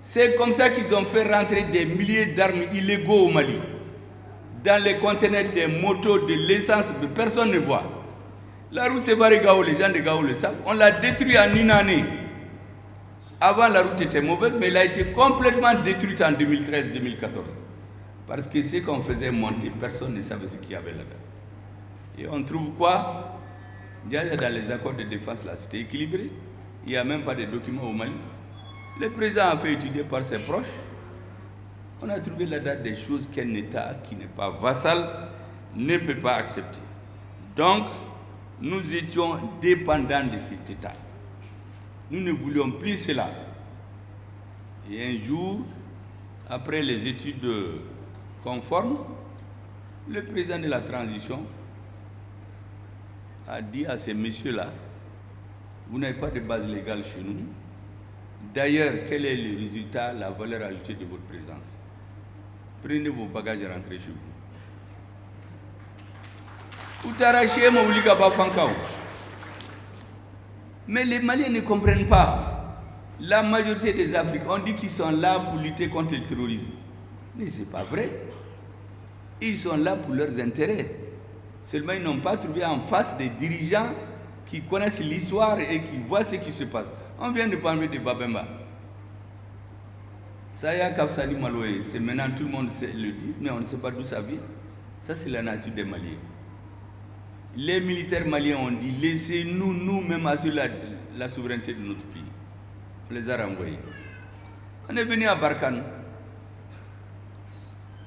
C'est comme ça qu'ils ont fait rentrer des milliers d'armes illégaux au Mali. Dans les conteneurs des motos, de l'essence, personne ne voit. La route Sévaré Gao, les gens de Gao le savent, on l'a détruit en une année. Avant, la route était mauvaise, mais elle a été complètement détruite en 2013-2014. Parce que ce qu'on faisait monter, personne ne savait ce qu'il y avait là-dedans. Et on trouve quoi? Déjà dans les accords de défense, là, c'était équilibré. Il n'y a même pas de documents au Mali. Le président a fait étudier par ses proches. On a trouvé là-dedans des choses qu'un État qui n'est pas vassal ne peut pas accepter. Donc, nous étions dépendants de cet État. Nous ne voulions plus cela. Et un jour, après les études conformes, le président de la transition a dit à ces messieurs-là, vous n'avez pas de base légale chez nous. D'ailleurs, quel est le résultat, la valeur ajoutée de votre présence? Prenez vos bagages et rentrez chez vous. Mais les Maliens ne comprennent pas. La majorité des Africains, on dit qu'ils sont là pour lutter contre le terrorisme. Mais ce n'est pas vrai. Ils sont là pour leurs intérêts. Seulement, ils n'ont pas trouvé en face des dirigeants qui connaissent l'histoire et qui voient ce qui se passe. On vient de parler de Babemba. Saya Kafsali Maloué, c'est maintenant tout le monde sait le dire, mais on ne sait pas d'où ça vient. Ça, c'est la nature des Maliens. Les militaires maliens ont dit, laissez-nous nous-mêmes assurer la souveraineté de notre pays. On les a renvoyés. On est venu à Barkhane.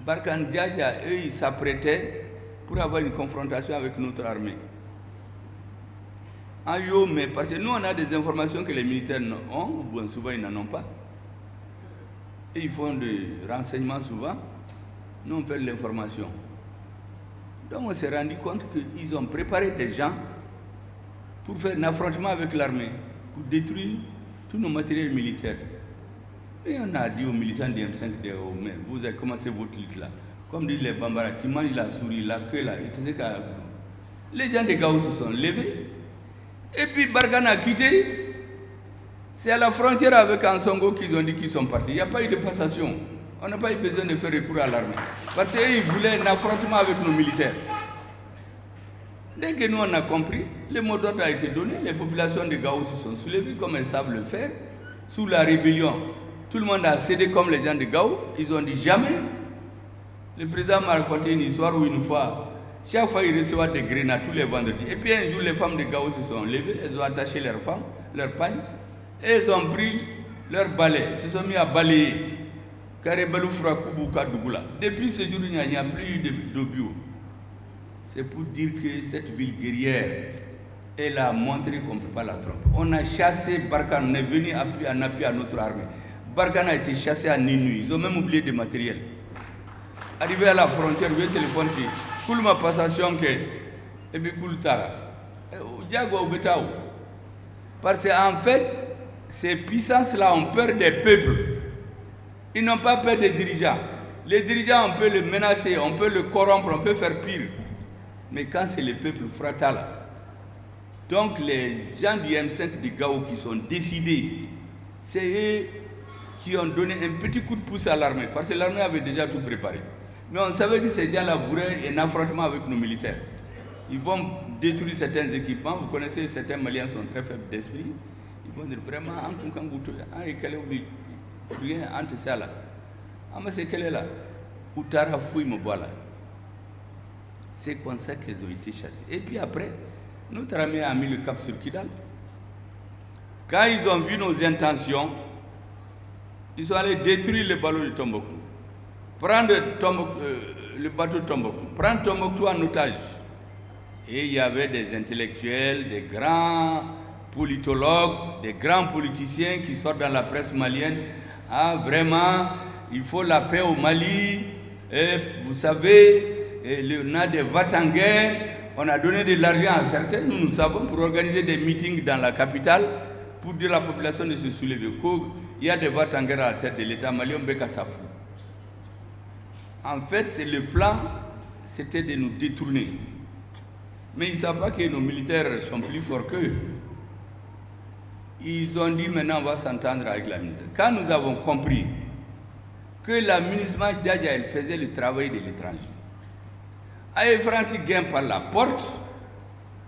Barkhane Djadja, eux, ils s'apprêtaient pour avoir une confrontation avec notre armée. En Yomé, parce que nous, on a des informations que les militaires ont, ou souvent ils n'en ont pas. Et ils font des renseignements souvent. Nous, on fait de l'information. Donc, on s'est rendu compte qu'ils ont préparé des gens pour faire un affrontement avec l'armée, pour détruire tous nos matériels militaires. Et on a dit aux militants du M5, vous avez commencé votre lutte là. Comme dit les Bambara, tu manges la souris, la queue là. Les gens de Gao se sont levés. Et puis Barkhane a quitté. C'est à la frontière avec Ansongo qu'ils ont dit qu'ils sont partis. Il n'y a pas eu de passation. On n'a pas eu besoin de faire recours à l'armée. Parce qu'ils voulaient un affrontement avec nos militaires. Dès que nous on a compris, le mot d'ordre a été donné, les populations de Gao se sont soulevées comme elles savent le faire. Sous la rébellion, tout le monde a cédé comme les gens de Gao. Ils ont dit jamais. Le président m'a raconté une histoire où une fois, chaque fois il recevait des grenades tous les vendredis. Et puis un jour, les femmes de Gao se sont levées, elles ont attaché leurs femmes, leurs pagnes, et elles ont pris leur balai, se sont mis à balayer. Depuis ce jour, il n'y a plus eu d'eau bio. C'est pour dire que cette ville guerrière, elle a montré qu'on ne peut pas la tromper. On a chassé Barkhane, on est venu en appui à notre armée. Barkhane a été chassé à minuit, ils ont même oublié des matériels. Arrivé à la frontière, le téléphone qui coule ma passation que et puis coule tara. Parce qu'en fait, ces puissances-là ont peur des peuples. Ils n'ont pas peur des dirigeants. Les dirigeants, on peut les menacer, on peut le corrompre, on peut faire pire. Mais quand c'est le peuple fratal, donc les gens du M5 de Gao qui sont décidés, c'est eux qui ont donné un petit coup de pouce à l'armée, parce que l'armée avait déjà tout préparé. Mais on savait que ces gens-là voulaient un affrontement avec nos militaires. ils vont détruire certains équipements. Vous connaissez, certains Maliens sont très faibles d'esprit. Ils vont dire vraiment, entre ça là. C'est quelle est là? Outara fouille me voilà. C'est comme ça qu'ils ont été chassés. Et puis après, notre armée a mis le cap sur Kidal. Quand ils ont vu nos intentions, ils sont allés détruire le ballon de Tombouctou. Prendre le bateau de Tombouctou. Prendre Tombouctou en otage. Et il y avait des intellectuels, des grands politologues, des grands politiciens qui sortent dans la presse malienne. Ah, vraiment, il faut la paix au Mali. Et vous savez, on a des vats en guerre. On a donné de l'argent à certains, nous savons, pour organiser des meetings dans la capitale, pour dire à la population de se soulever. Il y a des vats en guerre à la tête de l'État malien, Beka Safou. En fait, c'est le plan, c'était de nous détourner. Mais ils ne savent pas que nos militaires sont plus forts qu'eux. Ils ont dit maintenant on va s'entendre avec la ministre. Quand nous avons compris que la ministre Djadja, elle faisait le travail de l'étranger. Aïe Francis gagne par la porte,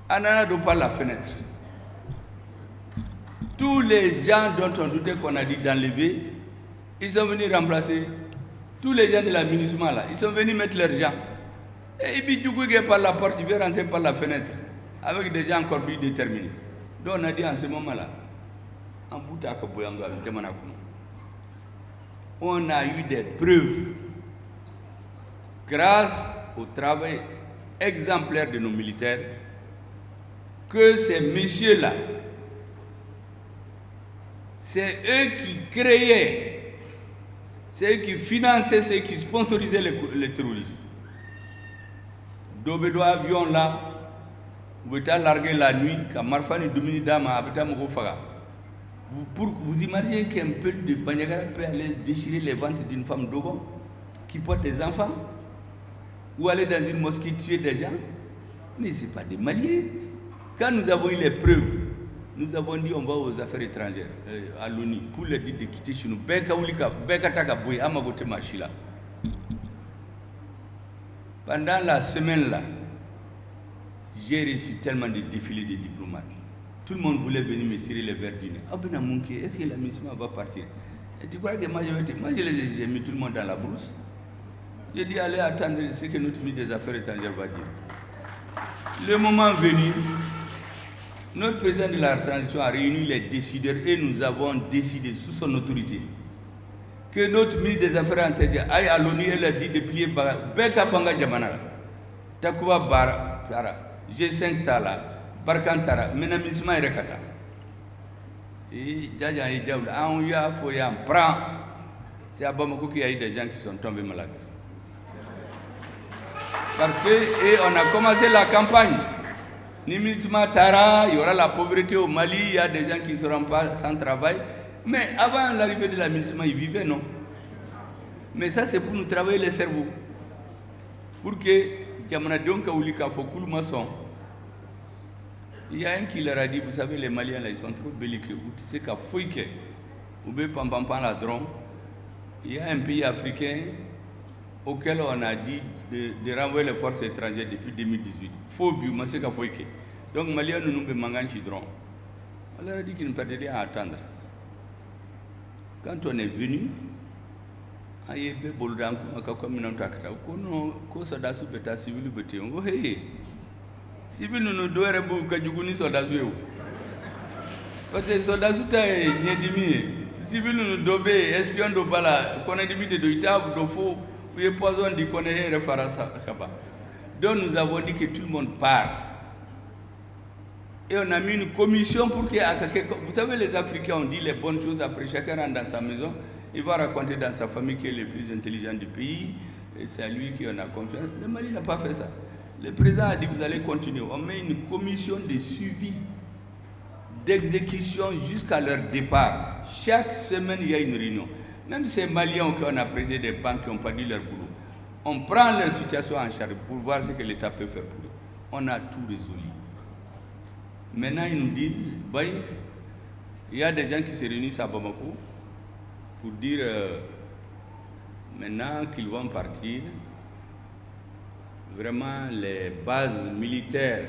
Ananado par la fenêtre. Tous les gens dont on doutait qu'on a dit d'enlever, ils sont venus remplacer. Tous les gens de la ministre là, ils sont venus mettre leurs gens. Et Ibidjougou gagne par la porte, il veut rentrer par la fenêtre, avec des gens encore plus déterminés. Donc on a dit en ce moment-là, on a eu des preuves grâce au travail exemplaire de nos militaires que ces messieurs-là, c'est eux qui créaient, c'est eux qui finançaient, c'est eux qui sponsorisaient les terroristes. Dobedo avion là, vous êtes largué la nuit, quand Marfani domine Dama, vous imaginez qu'un peu de Banyagara peut aller déchirer les ventres d'une femme Dogon qui porte des enfants, ou aller dans une mosquée tuer des gens? Mais ce n'est pas des Maliens. Quand nous avons eu les preuves, nous avons dit on va aux affaires étrangères, à l'ONU, pour leur dire de quitter chez nous. Pendant la semaine-là, j'ai reçu tellement de défilés de diplomates. Tout le monde voulait venir me tirer les verres du nez. Ah ben Amounké, est-ce que la mission va partir? Et tu crois que moi j'ai mis tout le monde dans la brousse? J'ai dit allez attendre ce que notre ministre des Affaires étrangères va dire. Le moment venu, notre président de la transition a réuni les décideurs et nous avons décidé sous son autorité que notre ministre des Affaires étrangères aille à l'ONU et leur dit de plier Beka Banga Djamanara, Takuba Bara, G5 Tala, Barkantara, Menamisma et Rekata. Et Djadja et Djaoula, on y a fouillé un prend. C'est à Bamako qu'il y a eu des gens qui sont tombés malades. Parce que, et on a commencé la campagne. Nimisma Tara, il y aura la pauvreté au Mali, il y a des gens qui ne seront pas sans travail. Mais avant l'arrivée de la MINUSMA, ils vivaient, non? Mais ça, c'est pour nous travailler les cerveaux. Pour que Djamanadion Kaoulika Fokoul Masson. Il y a un qui leur a dit, vous savez, les Maliens, là, ils sont trop belliqueux. Vous savez qu'à Fouike, ou bien Pampampan la drone, il y a un pays africain auquel on a dit de renvoyer les forces étrangères depuis 2018. Faux but, mais c'est qu'à Fouike. Donc, les Maliens, nous nous mangeons qui drone. On leur a dit qu'ils ne perdaient rien à attendre. Quand on est venu, on y a des bolidans comme nous avons dit, civil, civil nous doit être Kajuguni soldats. Parce que les soldats sont des civil nous doit espion de Bala, qu'on a dit de Doïta, de faux, ou de poison de connaître le Farasa. Donc nous avons dit que tout le monde part. Et on a mis une commission pour que... Vous savez, les Africains ont dit les bonnes choses, après chacun rentre dans sa maison, il va raconter dans sa famille qui est le plus intelligent du pays, et c'est à lui qu'on a confiance. Le Mali n'a pas fait ça. Le président a dit vous allez continuer. On met une commission de suivi, d'exécution jusqu'à leur départ. Chaque semaine, il y a une réunion. Même ces Maliens qu'on a prêté des banques qui n'ont pas dit leur boulot, on prend leur situation en charge pour voir ce que l'État peut faire pour eux. On a tout résolu. Maintenant, ils nous disent, il y a des gens qui se réunissent à Bamako pour dire maintenant qu'ils vont partir. vraiment les bases militaires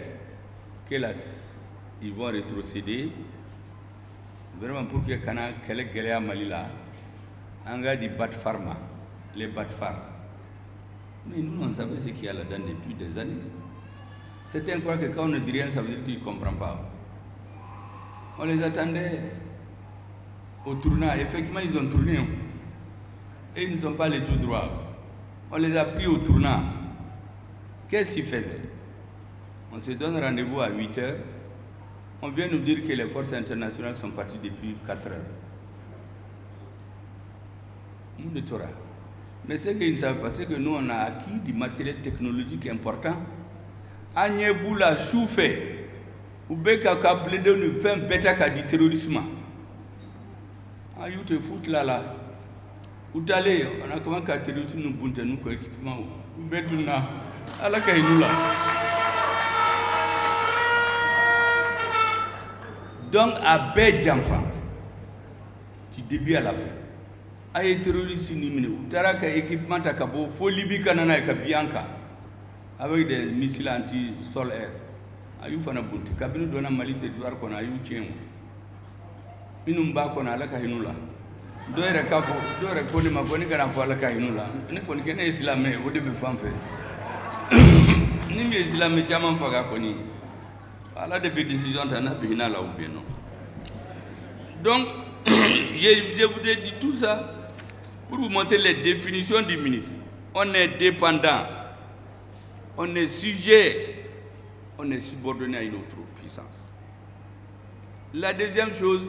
ils vont rétrocéder, vraiment pour que Kana Kelek Gelea Malila, Anga di Batfarma, les Batfar. Mais nous, on savait ce qu'il y a là-dedans depuis des années. Certains croient que quand on ne dit rien, ça veut dire qu'ils ne comprennent pas. On les attendait au tournant. Effectivement, ils ont tourné. Et ils ne sont pas allés tout droit. On les a pris au tournant. Qu'est-ce qu'ils faisaient? On se donne rendez-vous à 8 h. On vient nous dire que les forces internationales sont parties depuis 4 heures. Nous ne t'aura. Mais ce qu'ils ne savent pas, c'est que nous, on a acquis du matériel technologique important. Agneboula Choufé, ou Beka Kablende, nous fait un bêta du terrorisme. Ah, you te foutent là. Où t'allez, on a comment qu'à terrorisme nous bunte, nous, quoi, équipement, ou Betouna, à la Kainoula. Donc, à Bédjanfa, du début à la fin. Aïe terroriste nimine utaraka équipement takabo fo libi kanana ka bianca avec des missiles anti-sol air ayu fana bunti kabinu dona mali territoire kona ayu tien inum ba kona ala ka hinula doere kafo doere koni ma koni kana fo ala ka hinula ne koni kene islamé o de be fanfe ni mi islamé chama faga koni ala de décision tana be hinala ou bien non. Donc je vous ai dit tout ça pour vous montrer les définitions du ministre. On est dépendant, on est sujet, on est subordonné à une autre puissance. La deuxième chose,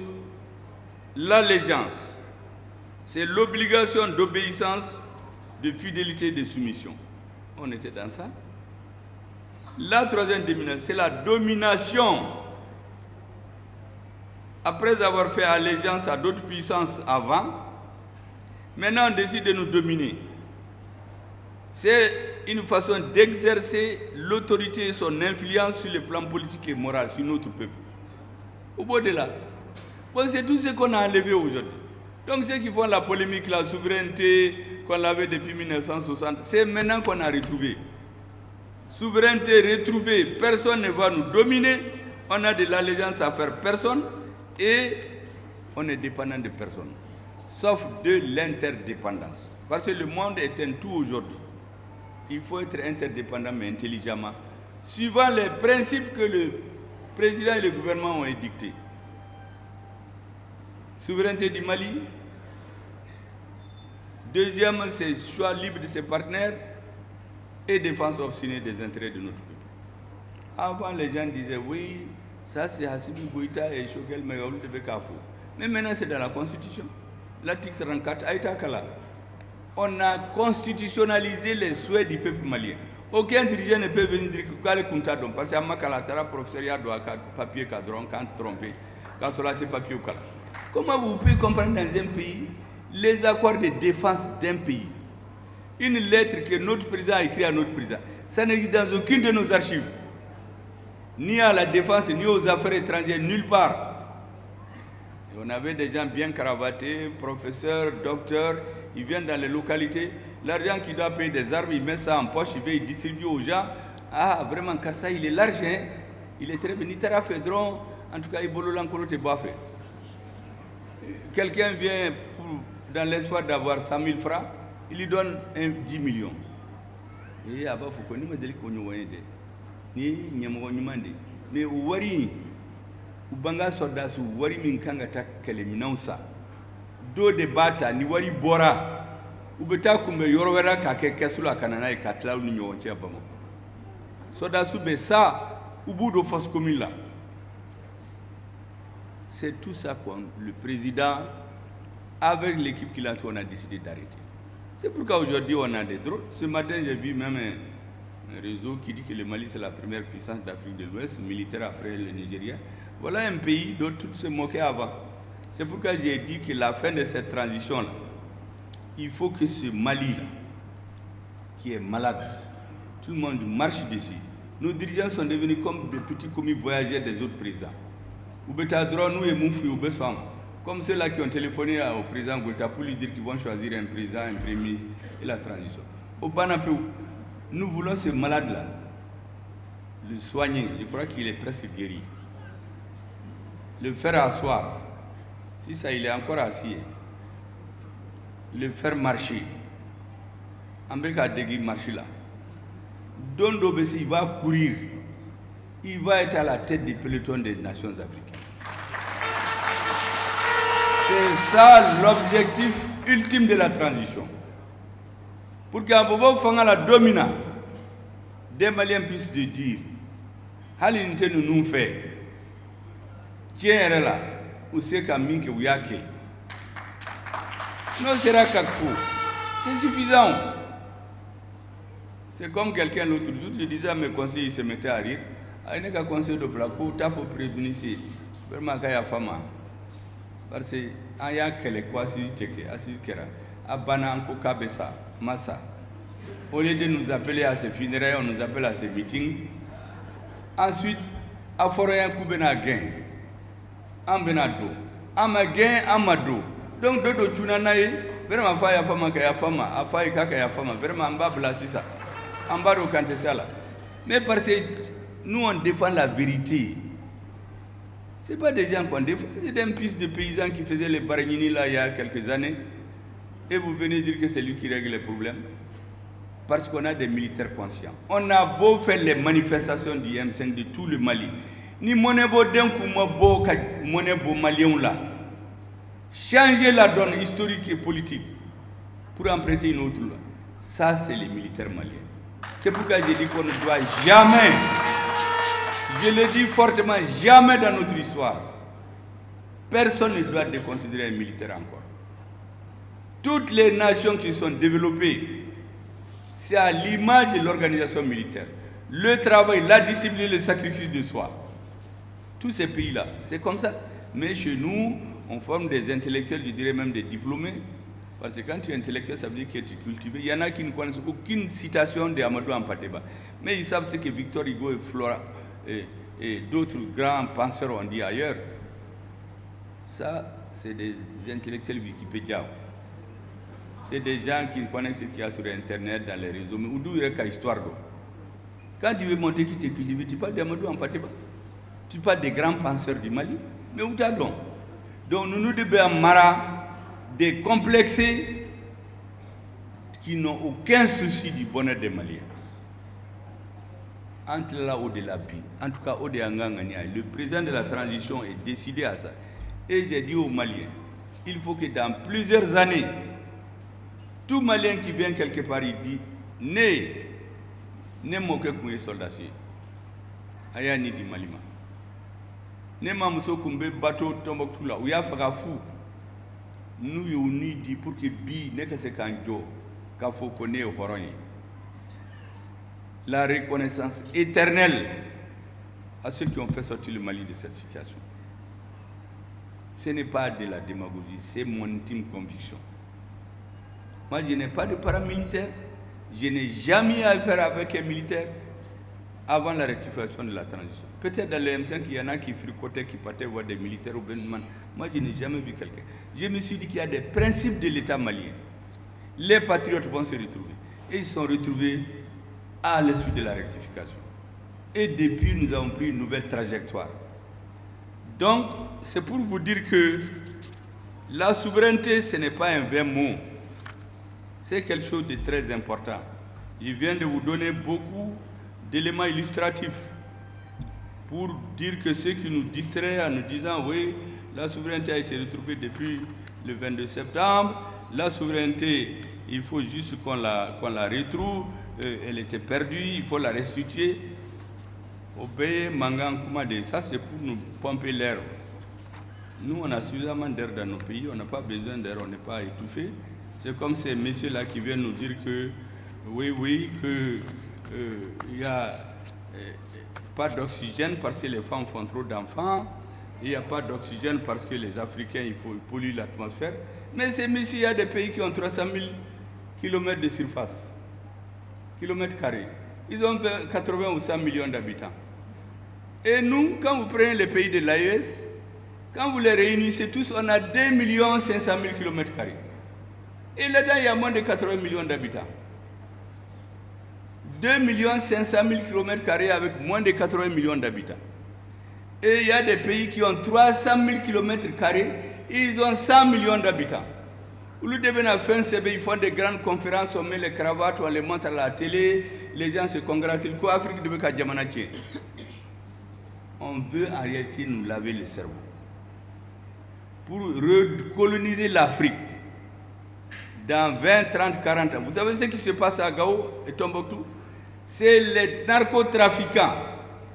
l'allégeance, c'est l'obligation d'obéissance, de fidélité et de soumission. On était dans ça. La troisième domination, c'est la domination. Après avoir fait allégeance à d'autres puissances avant, maintenant on décide de nous dominer. C'est une façon d'exercer l'autorité et son influence sur le plan politique et moral sur notre peuple. Au bout de là, bon, c'est tout ce qu'on a enlevé aujourd'hui. Donc ceux qui font la polémique, la souveraineté qu'on avait depuis 1960, c'est maintenant qu'on a retrouvé. Souveraineté retrouvée, personne ne va nous dominer, on a de l'allégeance à faire personne et on est dépendant de personne. Sauf de l'interdépendance. Parce que le monde est un tout aujourd'hui. Il faut être interdépendant mais intelligemment, suivant les principes que le président et le gouvernement ont édictés. Souveraineté du Mali. Deuxième, c'est choix libre de ses partenaires et défense obstinée des intérêts de notre peuple. Avant, les gens disaient oui, ça c'est Hassimi Goïta et Choguel Megaoul de Bekafou. Mais maintenant, c'est dans la Constitution. L'article 34, Aïta Kala. On a constitutionnalisé les souhaits du peuple malien. Aucun dirigeant ne peut venir dire que Kale Kuntadon, parce que Makalatara, professeur, doit papier cadron, quand trompé, quand solaté papier ou Kala. Comment vous pouvez comprendre dans un pays les accords de défense d'un pays? Une lettre que notre président a écrite à notre président, ça n'existe dans aucune de nos archives. Ni à la défense, ni aux affaires étrangères, nulle part. Et on avait des gens bien cravatés, professeurs, docteurs, ils viennent dans les localités. L'argent qu'il doit payer des armes, il met ça en poche, il va y distribuer aux gens. Ah, vraiment, car ça, il est large, hein? Il est très bien. Nitara Fédron, en tout cas, il bolo l'ancolo te boifé. Quelqu'un vient dans l'espoir d'avoir 100 000 francs, il lui donne 10 millions. Et après, il faut qu'on me dise qu'on y voit. Ni nyamgo nyumande. Mais wari, ubanga sodasu, wari minkanga takele minausa. Do de bata, ni wari bora. Ubeta kumbe yorowera kake kesula kanana e katla ni nyonche abamo. Sodasu be ça, ubu do fos commune là. C'est tout ça quoi, le président, avec l'équipe qu'il a, on a décidé d'arrêter. C'est pourquoi aujourd'hui on a des drones. Ce matin, j'ai vu même un réseau qui dit que le Mali c'est la première puissance d'Afrique de l'Ouest, militaire après le Nigeria. Voilà un pays dont tout se moquait avant. C'est pourquoi j'ai dit que la fin de cette transition-là, il faut que ce Mali-là, qui est malade, tout le monde marche dessus. Nos dirigeants sont devenus comme des petits commis voyageurs des autres présidents. Nous et Moufi, comme ceux-là qui ont téléphoné au président Gouta pour lui dire qu'ils vont choisir un président, un premier ministre et la transition. Au Banapé, Nous voulons ce malade-là, le soigner. Je crois qu'il est presque guéri. Le faire asseoir. Si ça, il est encore assis. Le faire marcher. En béca dégui marcher là. Don Dobessi, il va courir. Il va être à la tête du peloton des nations africaines. C'est ça l'objectif ultime de la transition. Pour qu'un bobo fanga la domina, des Maliens puissent dire, Halinte nous fait, tiens là, ou c'est Kaminke ou Yake. Non, c'est Rakakfou. C'est suffisant. C'est comme quelqu'un l'autre jour, je disais à mes conseillers, ils se mettaient à rire. Il n'y a qu'un conseil de placo, il faut prévenir ici. Vraiment, il y a femme. Parce que, il y a quelqu'un qui a Bananko Kabesa, Massa. Au lieu de nous appeler à ces funérailles, on nous appelle à ces meetings. Ensuite, à Foroyan Koubena Gain, Ambenado, Amagain, Amado. Donc, Dodo Tunanaï, vraiment, Faya Fama Kaya Fama, Afai Kakaya Fama, vraiment, Mbabla Sissa, Ambaro Kantesala. Mais parce que nous, on défend la vérité. Ce n'est pas des gens qu'on défend, c'est des fils de paysans qui faisaient les baragnini là il y a quelques années. Et vous venez dire que c'est lui qui règle les problèmes. Parce qu'on a des militaires conscients. On a beau faire les manifestations du M5 de tout le Mali. Ni monebo d'un coup, monebo malien là. Changer la donne historique et politique pour emprunter une autre loi. Ça, c'est les militaires maliens. C'est pourquoi je dis qu'on ne doit jamais, je le dis fortement, jamais dans notre histoire, personne ne doit déconsidérer un militaire encore. Toutes les nations qui sont développées, c'est à l'image de l'organisation militaire. Le travail, la discipline, le sacrifice de soi. Tous ces pays-là, c'est comme ça. Mais chez nous, on forme des intellectuels, je dirais même des diplômés. Parce que quand tu es intellectuel, ça veut dire que tu es cultivé. Il y en a qui ne connaissent aucune citation de Amadou Hampâté-Bâ. Mais ils savent ce que Victor Hugo et Flora et d'autres grands penseurs ont dit ailleurs. Ça, c'est des intellectuels Wikipédia. C'est des gens qui connaissent ce qu'il y a sur Internet, dans les réseaux. Mais où il y a une histoire. Quand tu veux montrer qui t'es cultivé, tu parles d'Amadou Hampâté-Bâ. Tu parles des grands penseurs du Mali. Mais où t'as donc? Donc nous devons mara des complexés qui n'ont aucun souci du bonheur des Maliens. Entre là au de la vie, en tout cas au de Angangania, le président de la transition est décidé à ça. Et j'ai dit aux Maliens, il faut que dans plusieurs années, tout Malien qui vient quelque part, il dit, ne moque kouye soldat, ayani di Malima. Ne mamuso kumbe bateau Tombouctou là, où il y a fou. Nous y ni dit pour que bi ne que se kanjo, qu'il faut connaître au Horon. La reconnaissance éternelle à ceux qui ont fait sortir le Mali de cette situation. Ce n'est pas de la démagogie, c'est mon intime conviction. Moi, je n'ai pas de paramilitaire, je n'ai jamais affaire avec un militaire avant la rectification de la transition. Peut-être dans le M5, il y en a qui fricotaient, qui partaient voir des militaires au Bénin. Moi, je n'ai jamais vu quelqu'un. Je me suis dit qu'il y a des principes de l'État malien. Les patriotes vont se retrouver. Et ils sont retrouvés à la suite de la rectification. Et depuis, nous avons pris une nouvelle trajectoire. Donc, c'est pour vous dire que la souveraineté, ce n'est pas un vain mot. C'est quelque chose de très important. Je viens de vous donner beaucoup d'éléments illustratifs pour dire que ceux qui nous distraient en nous disant oui, la souveraineté a été retrouvée depuis le 22 septembre, la souveraineté, il faut juste qu'on la retrouve, elle était perdue, il faut la restituer. Obéir, Mangan, Koumade, ça c'est pour nous pomper l'air. Nous, on a suffisamment d'air dans nos pays, on n'a pas besoin d'air, on n'est pas étouffé. C'est comme ces messieurs-là qui viennent nous dire que oui, que il n'y a pas d'oxygène parce que les femmes font trop d'enfants, il n'y a pas d'oxygène parce que les Africains, il faut polluer l'atmosphère. Mais ces messieurs, il y a des pays qui ont 300 000 km de surface, kilomètres carrés. Ils ont 80 ou 100 millions d'habitants. Et nous, quand vous prenez les pays de l'AES, quand vous les réunissez tous, on a 2 500 000 km². Et là-dedans, il y a moins de 80 millions d'habitants. 2 500 000 km² avec moins de 80 millions d'habitants. Et il y a des pays qui ont 300 000 km² et ils ont 100 millions d'habitants. Ils font des grandes conférences, on met les cravates, on les montre à la télé, les gens se congratulent. On veut en réalité nous laver le cerveau pour recoloniser l'Afrique dans 20, 30, 40 ans. Vous savez ce qui se passe à Gao et Tombouctou? C'est les narcotrafiquants,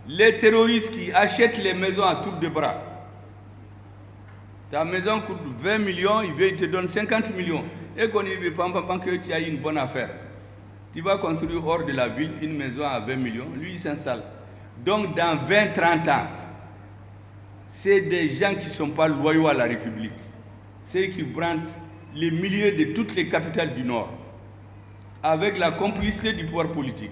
les terroristes qui achètent les maisons à tour de bras. Ta maison coûte 20 millions, il te donne 50 millions. Et qu'on y veut pas que tu as une bonne affaire. Tu vas construire hors de la ville une maison à 20 millions, lui il s'installe. Donc dans 20, 30 ans, c'est des gens qui ne sont pas loyaux à la République. C'est qui prennent les milliers de toutes les capitales du Nord, avec la complicité du pouvoir politique.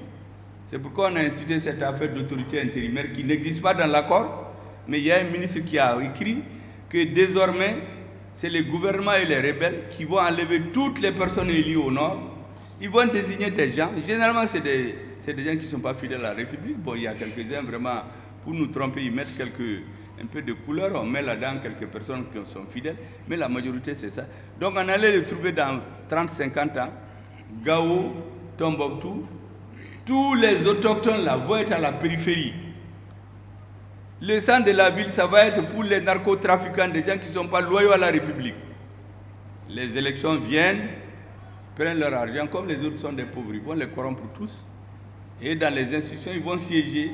C'est pourquoi on a institué cette affaire d'autorité intérimaire qui n'existe pas dans l'accord, mais il y a un ministre qui a écrit que désormais, c'est le gouvernement et les rebelles qui vont enlever toutes les personnes élues au Nord. Ils vont désigner des gens, généralement c'est des gens qui ne sont pas fidèles à la République. Bon, il y a quelques-uns vraiment, pour nous tromper, ils mettent un peu de couleur, on met là-dedans quelques personnes qui sont fidèles, mais la majorité c'est ça. Donc on allait le trouver dans 30-50 ans, Gao, Tombouctou, tous les autochtones là vont être à la périphérie. Le centre de la ville, ça va être pour les narcotrafiquants, des gens qui ne sont pas loyaux à la République. Les élections viennent, prennent leur argent, comme les autres sont des pauvres, ils vont les corrompre tous. Et dans les institutions, ils vont siéger.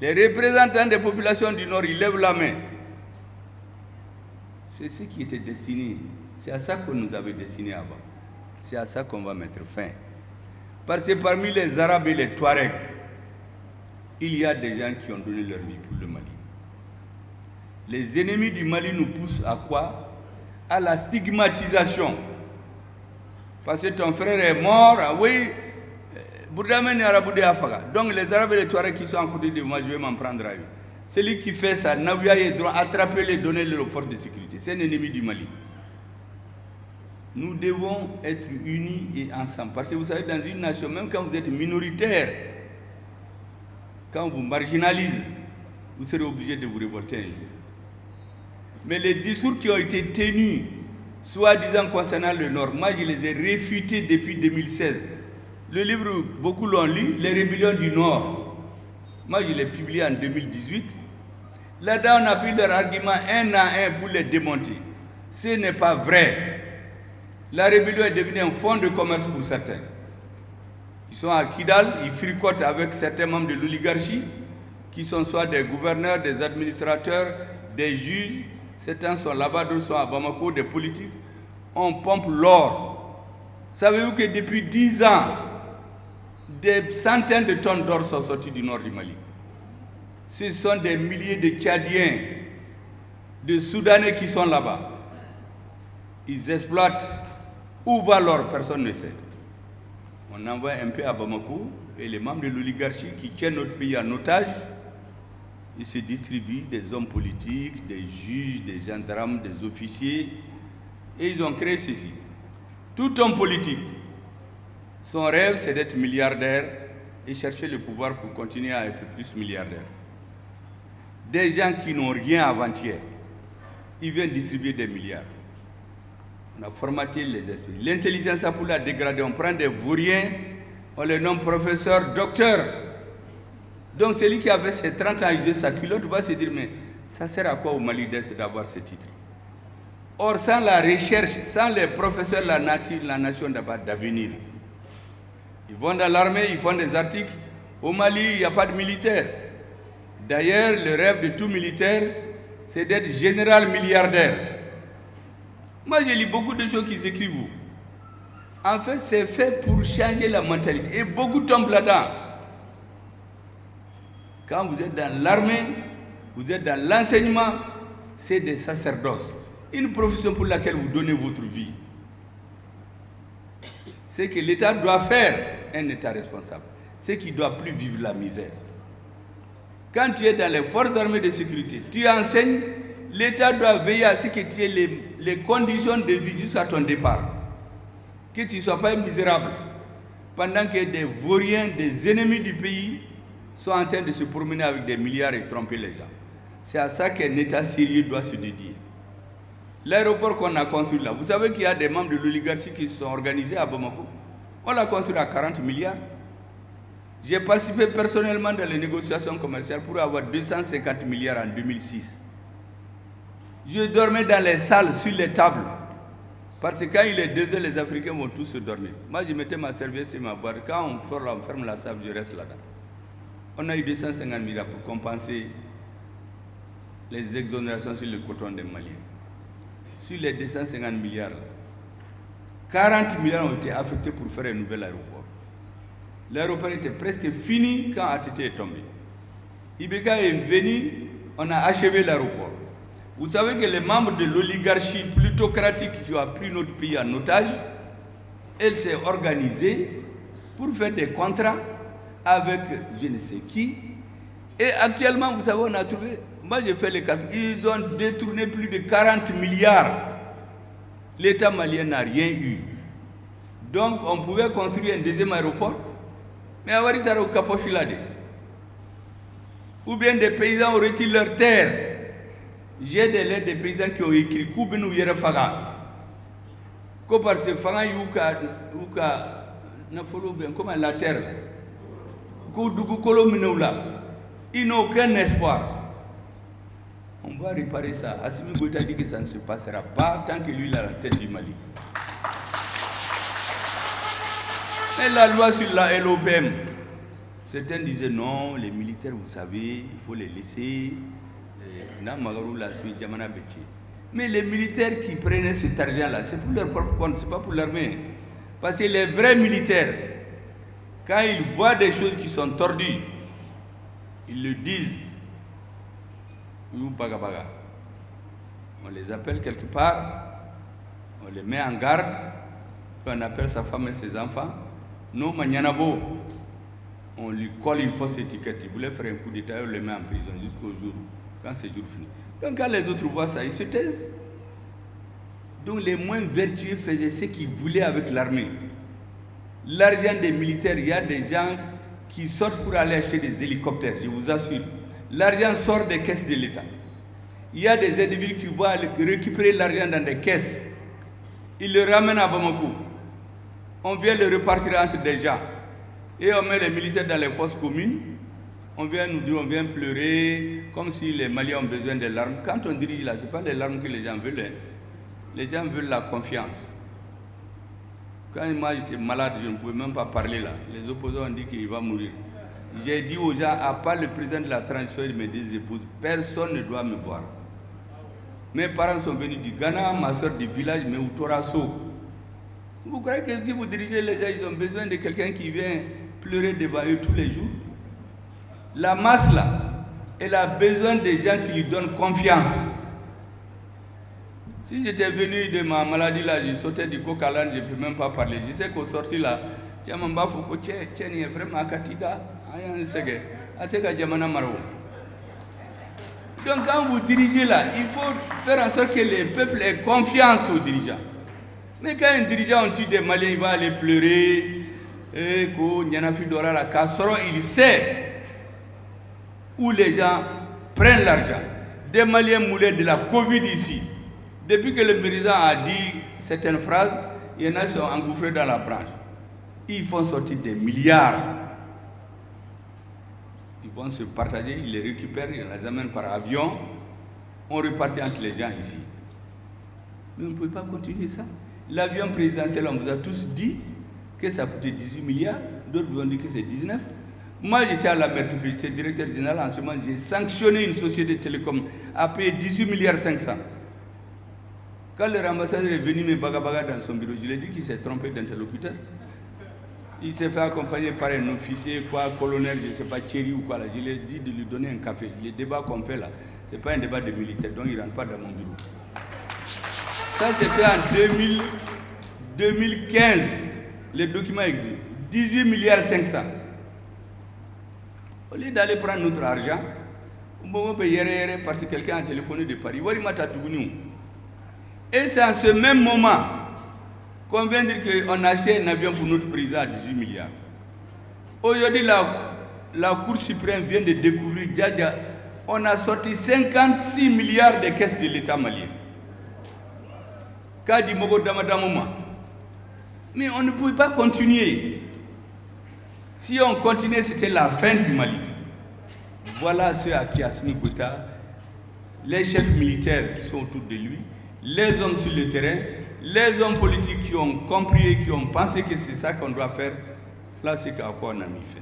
Les représentants des populations du Nord, ils lèvent la main. C'est ce qui était destiné. C'est à ça qu'on nous avait destiné avant. C'est à ça qu'on va mettre fin. Parce que parmi les Arabes et les Touaregs, il y a des gens qui ont donné leur vie pour le Mali. Les ennemis du Mali nous poussent à quoi? À la stigmatisation. Parce que ton frère est mort, oui, donc les Arabes et les Touaregs qui sont à côté de moi, je vais m'en prendre à eux. Celui qui fait ça, Naouya doit attraper les donner leurs forces de sécurité. C'est un ennemi du Mali. Nous devons être unis et ensemble. Parce que vous savez, dans une nation, même quand vous êtes minoritaire, quand on vous marginalise, vous serez obligé de vous révolter un jour. Mais les discours qui ont été tenus, soi-disant concernant le Nord, moi je les ai réfutés depuis 2016. Le livre, beaucoup l'ont lu, Les rébellions du Nord. Moi je l'ai publié en 2018. Là-dedans on a pris leurs arguments un à un pour les démonter. Ce n'est pas vrai. La rébellion est devenue un fonds de commerce pour certains. Ils sont à Kidal, ils fricotent avec certains membres de l'oligarchie, qui sont soit des gouverneurs, des administrateurs, des juges. Certains sont là-bas, d'autres sont à Bamako, des politiques. On pompe l'or. Savez-vous que depuis 10 ans, des centaines de tonnes d'or sont sorties du nord du Mali? Ce sont des milliers de Tchadiens, de Soudanais qui sont là-bas. Ils exploitent. Où va l'or? Personne ne sait. On envoie un peu à Bamako et les membres de l'oligarchie qui tiennent notre pays en otage, ils se distribuent des hommes politiques, des juges, des gendarmes, des officiers, et ils ont créé ceci. Tout homme politique, son rêve c'est d'être milliardaire et chercher le pouvoir pour continuer à être plus milliardaire. Des gens qui n'ont rien avant-hier, ils viennent distribuer des milliards. On a formaté les esprits. L'intelligence a pour la dégrader. On prend des vauriens, on les nomme professeurs, docteurs. Donc celui qui avait ses 30 ans de sa culotte va se dire, mais ça sert à quoi au Mali d'avoir ce titre? Or, sans la recherche, sans les professeurs, la nation n'a pas d'avenir. Ils vont dans l'armée, ils font des articles. Au Mali, il n'y a pas de militaire. D'ailleurs, le rêve de tout militaire, c'est d'être général milliardaire. Moi, je lis beaucoup de choses qu'ils écrivent. En fait, c'est fait pour changer la mentalité. Et beaucoup tombent là-dedans. Quand vous êtes dans l'armée, vous êtes dans l'enseignement, c'est des sacerdoces. Une profession pour laquelle vous donnez votre vie. C'est que l'État doit faire un État responsable. C'est qu'il ne doit plus vivre la misère. Quand tu es dans les forces armées de sécurité, tu enseignes, l'État doit veiller à ce que tu aies les conditions de vie jusqu'à ton départ. Que tu ne sois pas misérable. pendant que des vauriens, des ennemis du pays sont en train de se promener avec des milliards et tromper les gens. C'est à ça qu'un État sérieux doit se dédier. L'aéroport qu'on a construit là, vous savez qu'il y a des membres de l'oligarchie qui se sont organisés à Bamako. On l'a construit à 40 milliards. J'ai participé personnellement dans les négociations commerciales pour avoir 250 milliards en 2006. Je dormais dans les salles, sur les tables. Parce que quand il est 2 heures, les Africains vont tous se dormir. Moi, je mettais ma serviette sur ma boîte. Quand on ferme la salle, je reste là-dedans. On a eu 250 milliards pour compenser les exonérations sur le coton des Maliens. Sur les 250 milliards, 40 milliards ont été affectés pour faire un nouvel aéroport. L'aéroport était presque fini quand ATT est tombé. Ibeka est venu, on a achevé l'aéroport. Vous savez que les membres de l'oligarchie plutocratique qui a pris notre pays en otage, elle s'est organisée pour faire des contrats avec je ne sais qui. Et actuellement, vous savez, on a trouvé, moi j'ai fait les calculs, ils ont détourné plus de 40 milliards. L'État malien n'a rien eu. Donc on pouvait construire un deuxième aéroport, mais avoir été au Capochilade. Ou bien des paysans ont retiré leurs terres. J'ai des lettres des paysans qui ont écrit Koubenu Yerefaga. Ko parce que Fanga Yuka Nafolo bien, comment la terre là. Koudougou Kolo Minoula. Ils n'ont aucun espoir. On va réparer ça. Assimi Goïta dit que ça ne se passera pas tant que lui il a la tête du Mali. Mais la loi sur la LOPM, certains disaient non, les militaires, vous savez, il faut les laisser. Mais les militaires qui prenaient cet argent-là, c'est pour leur propre compte, ce n'est pas pour l'armée. Parce que les vrais militaires, quand ils voient des choses qui sont tordues, ils le disent. On les appelle quelque part, on les met en garde, puis on appelle sa femme et ses enfants. Nous, Magnanabo, on lui colle une fausse étiquette. Il voulait faire un coup d'État, on le met en prison jusqu'au jour, quand c'est jour fini. Donc quand les autres voient ça, ils se taisent. Donc les moins vertueux faisaient ce qu'ils voulaient avec l'armée. L'argent des militaires, il y a des gens qui sortent pour aller acheter des hélicoptères, je vous assure. L'argent sort des caisses de l'État. Il y a des individus qui vont aller récupérer l'argent dans des caisses. Ils le ramènent à Bamako. On vient le repartir entre des gens. Et on met les militaires dans les fosses communes. On vient nous dire, on vient pleurer, comme si les Maliens ont besoin de larmes. Quand on dirige là, ce n'est pas les larmes que les gens veulent. Hein. Les gens veulent la confiance. Quand moi j'étais malade, je ne pouvais même pas parler là. Les opposants ont dit qu'il va mourir. J'ai dit aux gens, à part le président de la transition et mes 2 épouses, personne ne doit me voir. Mes parents sont venus du Ghana, ma soeur du village, mais au Torasso. Vous croyez que si vous dirigez les gens, ils ont besoin de quelqu'un qui vient pleurer devant eux tous les jours? La masse là, elle a besoin de gens qui lui donnent confiance. Si j'étais venu de ma maladie là, je sautais du coq à l'âne, je ne peux même pas parler. Je sais qu'au sorti là, Djamamba Fouko Tchène est vraiment à Katida, à Djamana Maro. Donc quand vous dirigez là, il faut faire en sorte que le peuple ait confiance aux dirigeants. Mais quand un dirigeant tue des Maliens, il va aller pleurer, il sait où les gens prennent l'argent. Des Maliens moulaient de la Covid ici. Depuis que le président a dit certaines phrases, il y en a qui sont engouffrés dans la branche. Ils font sortir des milliards. Ils vont se partager, ils les récupèrent, ils les amènent par avion. On repartit entre les gens ici. Mais on ne peut pas continuer ça. L'avion présidentiel, on vous a tous dit que ça coûtait 18 milliards. D'autres vous ont dit que c'est 19. Moi, j'étais à la mairie, j'étais directeur général en ce moment, j'ai sanctionné une société de télécom à payer 18 milliards 500. Quand le ambassadeur est venu me bagabaga dans son bureau, je lui ai dit qu'il s'est trompé d'interlocuteur. Il s'est fait accompagner par un officier, quoi, colonel, je ne sais pas, Thierry ou quoi. Là. Je lui ai dit de lui donner un café. Le débat qu'on fait là, ce n'est pas un débat de militaire, donc il ne rentre pas dans mon bureau. Ça s'est fait en 2015. Les documents existent. 18 milliards 500. Au lieu d'aller prendre notre argent, on peut payer parce que quelqu'un a téléphoné de Paris. Et c'est en ce même moment qu'on vient dire qu'on achète un avion pour notre président à 18 milliards. Aujourd'hui, la Cour suprême vient de découvrir, on a sorti 56 milliards de caisses de l'État malien. Mais on ne pouvait pas continuer. Si on continuait, c'était la fin du Mali. Voilà ce à qui Assimi Goïta, les chefs militaires qui sont autour de lui, les hommes sur le terrain, les hommes politiques qui ont compris et qui ont pensé que c'est ça qu'on doit faire. Là, c'est à quoi on a mis fin.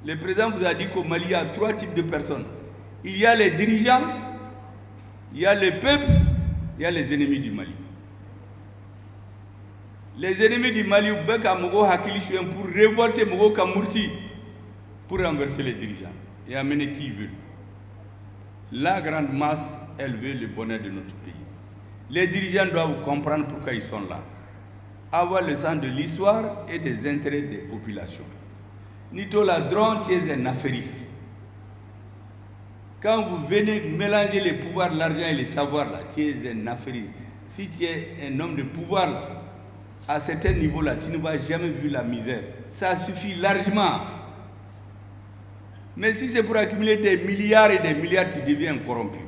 Le président vous a dit qu'au Mali, il y a 3 types de personnes. Il y a les dirigeants, il y a le peuple, il y a les ennemis du Mali. Les ennemis du Mali, pour révolter Mogo Kamurti, pour renverser les dirigeants et amener qui veut. La grande masse, elle veut le bonheur de notre pays. Les dirigeants doivent comprendre pourquoi ils sont là. Avoir le sens de l'histoire et des intérêts des populations. Nito la drone, tu es un affairiste. Quand vous venez mélanger les pouvoirs, l'argent et les savoirs, là, tu es un affairiste. Si tu es un homme de pouvoir, là, à certains niveaux-là, tu ne vas jamais vu la misère. Ça suffit largement. Mais si c'est pour accumuler des milliards et des milliards, tu deviens corrompu.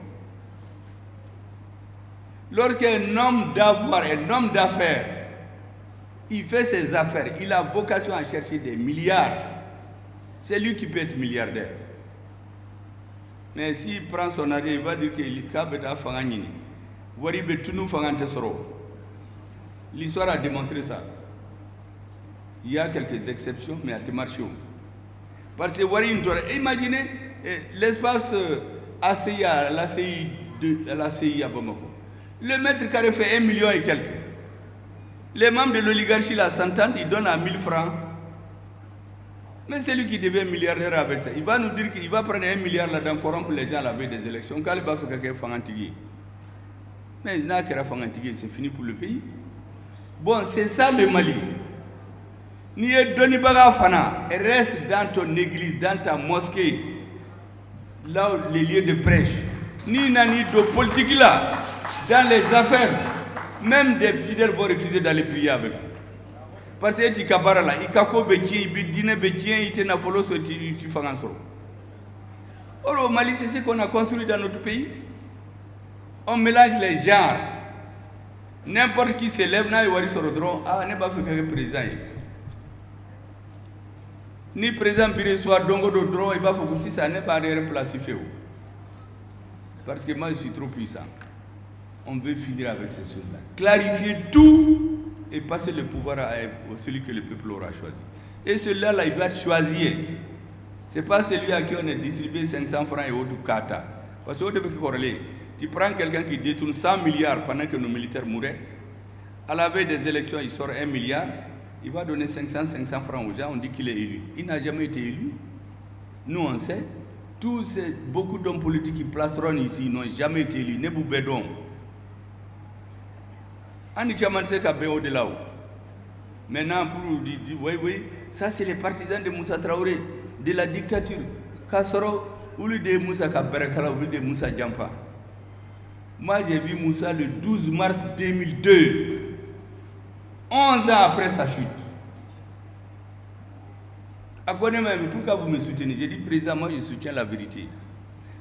Lorsqu'un homme d'avoir, un homme d'affaires, il fait ses affaires, il a vocation à chercher des milliards, c'est lui qui peut être milliardaire. Mais s'il prend son argent, il va dire qu'il est capable de faire un L'histoire a démontré ça. Il y a quelques exceptions, mais à Temarchio. Parce que imaginez l'espace ACI à l'ACI à Bamako. Le mètre carré fait 1 million et quelques. Les membres de l'oligarchie là s'entendent, ils donnent à 1000 francs. Mais c'est lui qui devient milliardaire avec ça. Il va nous dire qu'il va prendre 1 milliard là-dedans, corrompre les gens à la veille des élections. Quand il va faire quelqu'un fangantigui. Mais il n'a qu'à fangantigui, c'est fini pour le pays. Bon, c'est ça le Mali. Ni Doni Baga Fana, reste dans ton église, dans ta mosquée, là où les lieux de prêche. Ni nani de politique là, dans les affaires, même des fidèles vont refuser d'aller prier avec vous. Parce que tu kabara là, il kako betien, il dîner betien, il te n'a follow ce tu fais en sorte. Or au Mali, c'est ce qu'on a construit dans notre pays. On mélange les genres. N'importe qui se lève, il sur le drone, n'est pas fait que président. Ni président Biressoir, Dongo de drone, il va faire aussi ça, n'est pas remplacé. Parce que moi, je suis trop puissant. On veut finir avec ces choses-là. Clarifier tout et passer le pouvoir à celui que le peuple aura choisi. Et celui-là, il doit être choisi. Ce n'est pas celui à qui on a distribué 500 francs et autres kata. Parce que tu prends quelqu'un qui détourne 100 milliards pendant que nos militaires mouraient. À la veille des élections, il sort 1 milliard. Il va donner 500 francs aux gens. On dit qu'il est élu. Il n'a jamais été élu. Nous, on sait. Beaucoup d'hommes politiques qui placeront ici n'ont jamais été élus. Nebou Bedon. Maintenant, pour dire, oui, ça c'est les partisans de Moussa Traoré, de la dictature. Kassoro, ou de Moussa Kaberekala, ou de Moussa Djamfa. Moi, j'ai vu Moussa le 12 mars 2002, 11 ans après sa chute. Pourquoi vous me soutenez? J'ai dit, président, moi je soutiens la vérité.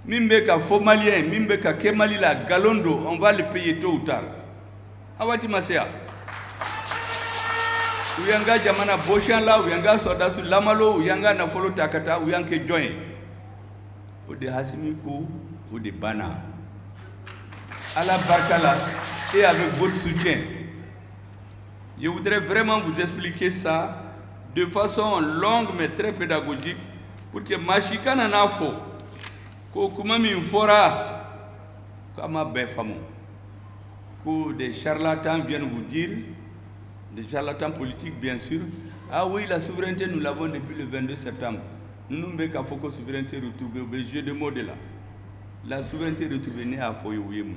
Mimbeka faux malien, Mimbeka Kemalila, Galondo, on va le payer tôt ou tard. Awati Masea. Uyanga Jamana Boshan la, Uyanga Sodasu Lamalo, Uyanga Nafolo Takata, Uyanke Join. Ou de Hassimikou, ou de Bana. À la Barkala, et avec votre soutien. Je voudrais vraiment vous expliquer ça de façon longue mais très pédagogique pour que Machika Nanafo, Kokumami Fora, Kama Befamo. Que des charlatans viennent vous dire, des charlatans politiques bien sûr, ah oui, la souveraineté nous l'avons depuis le 22 septembre. Nous n'avons pas fait que la souveraineté retrouvée, au jeu de mots de là. La souveraineté retrouvée n'est à Foyouyemou.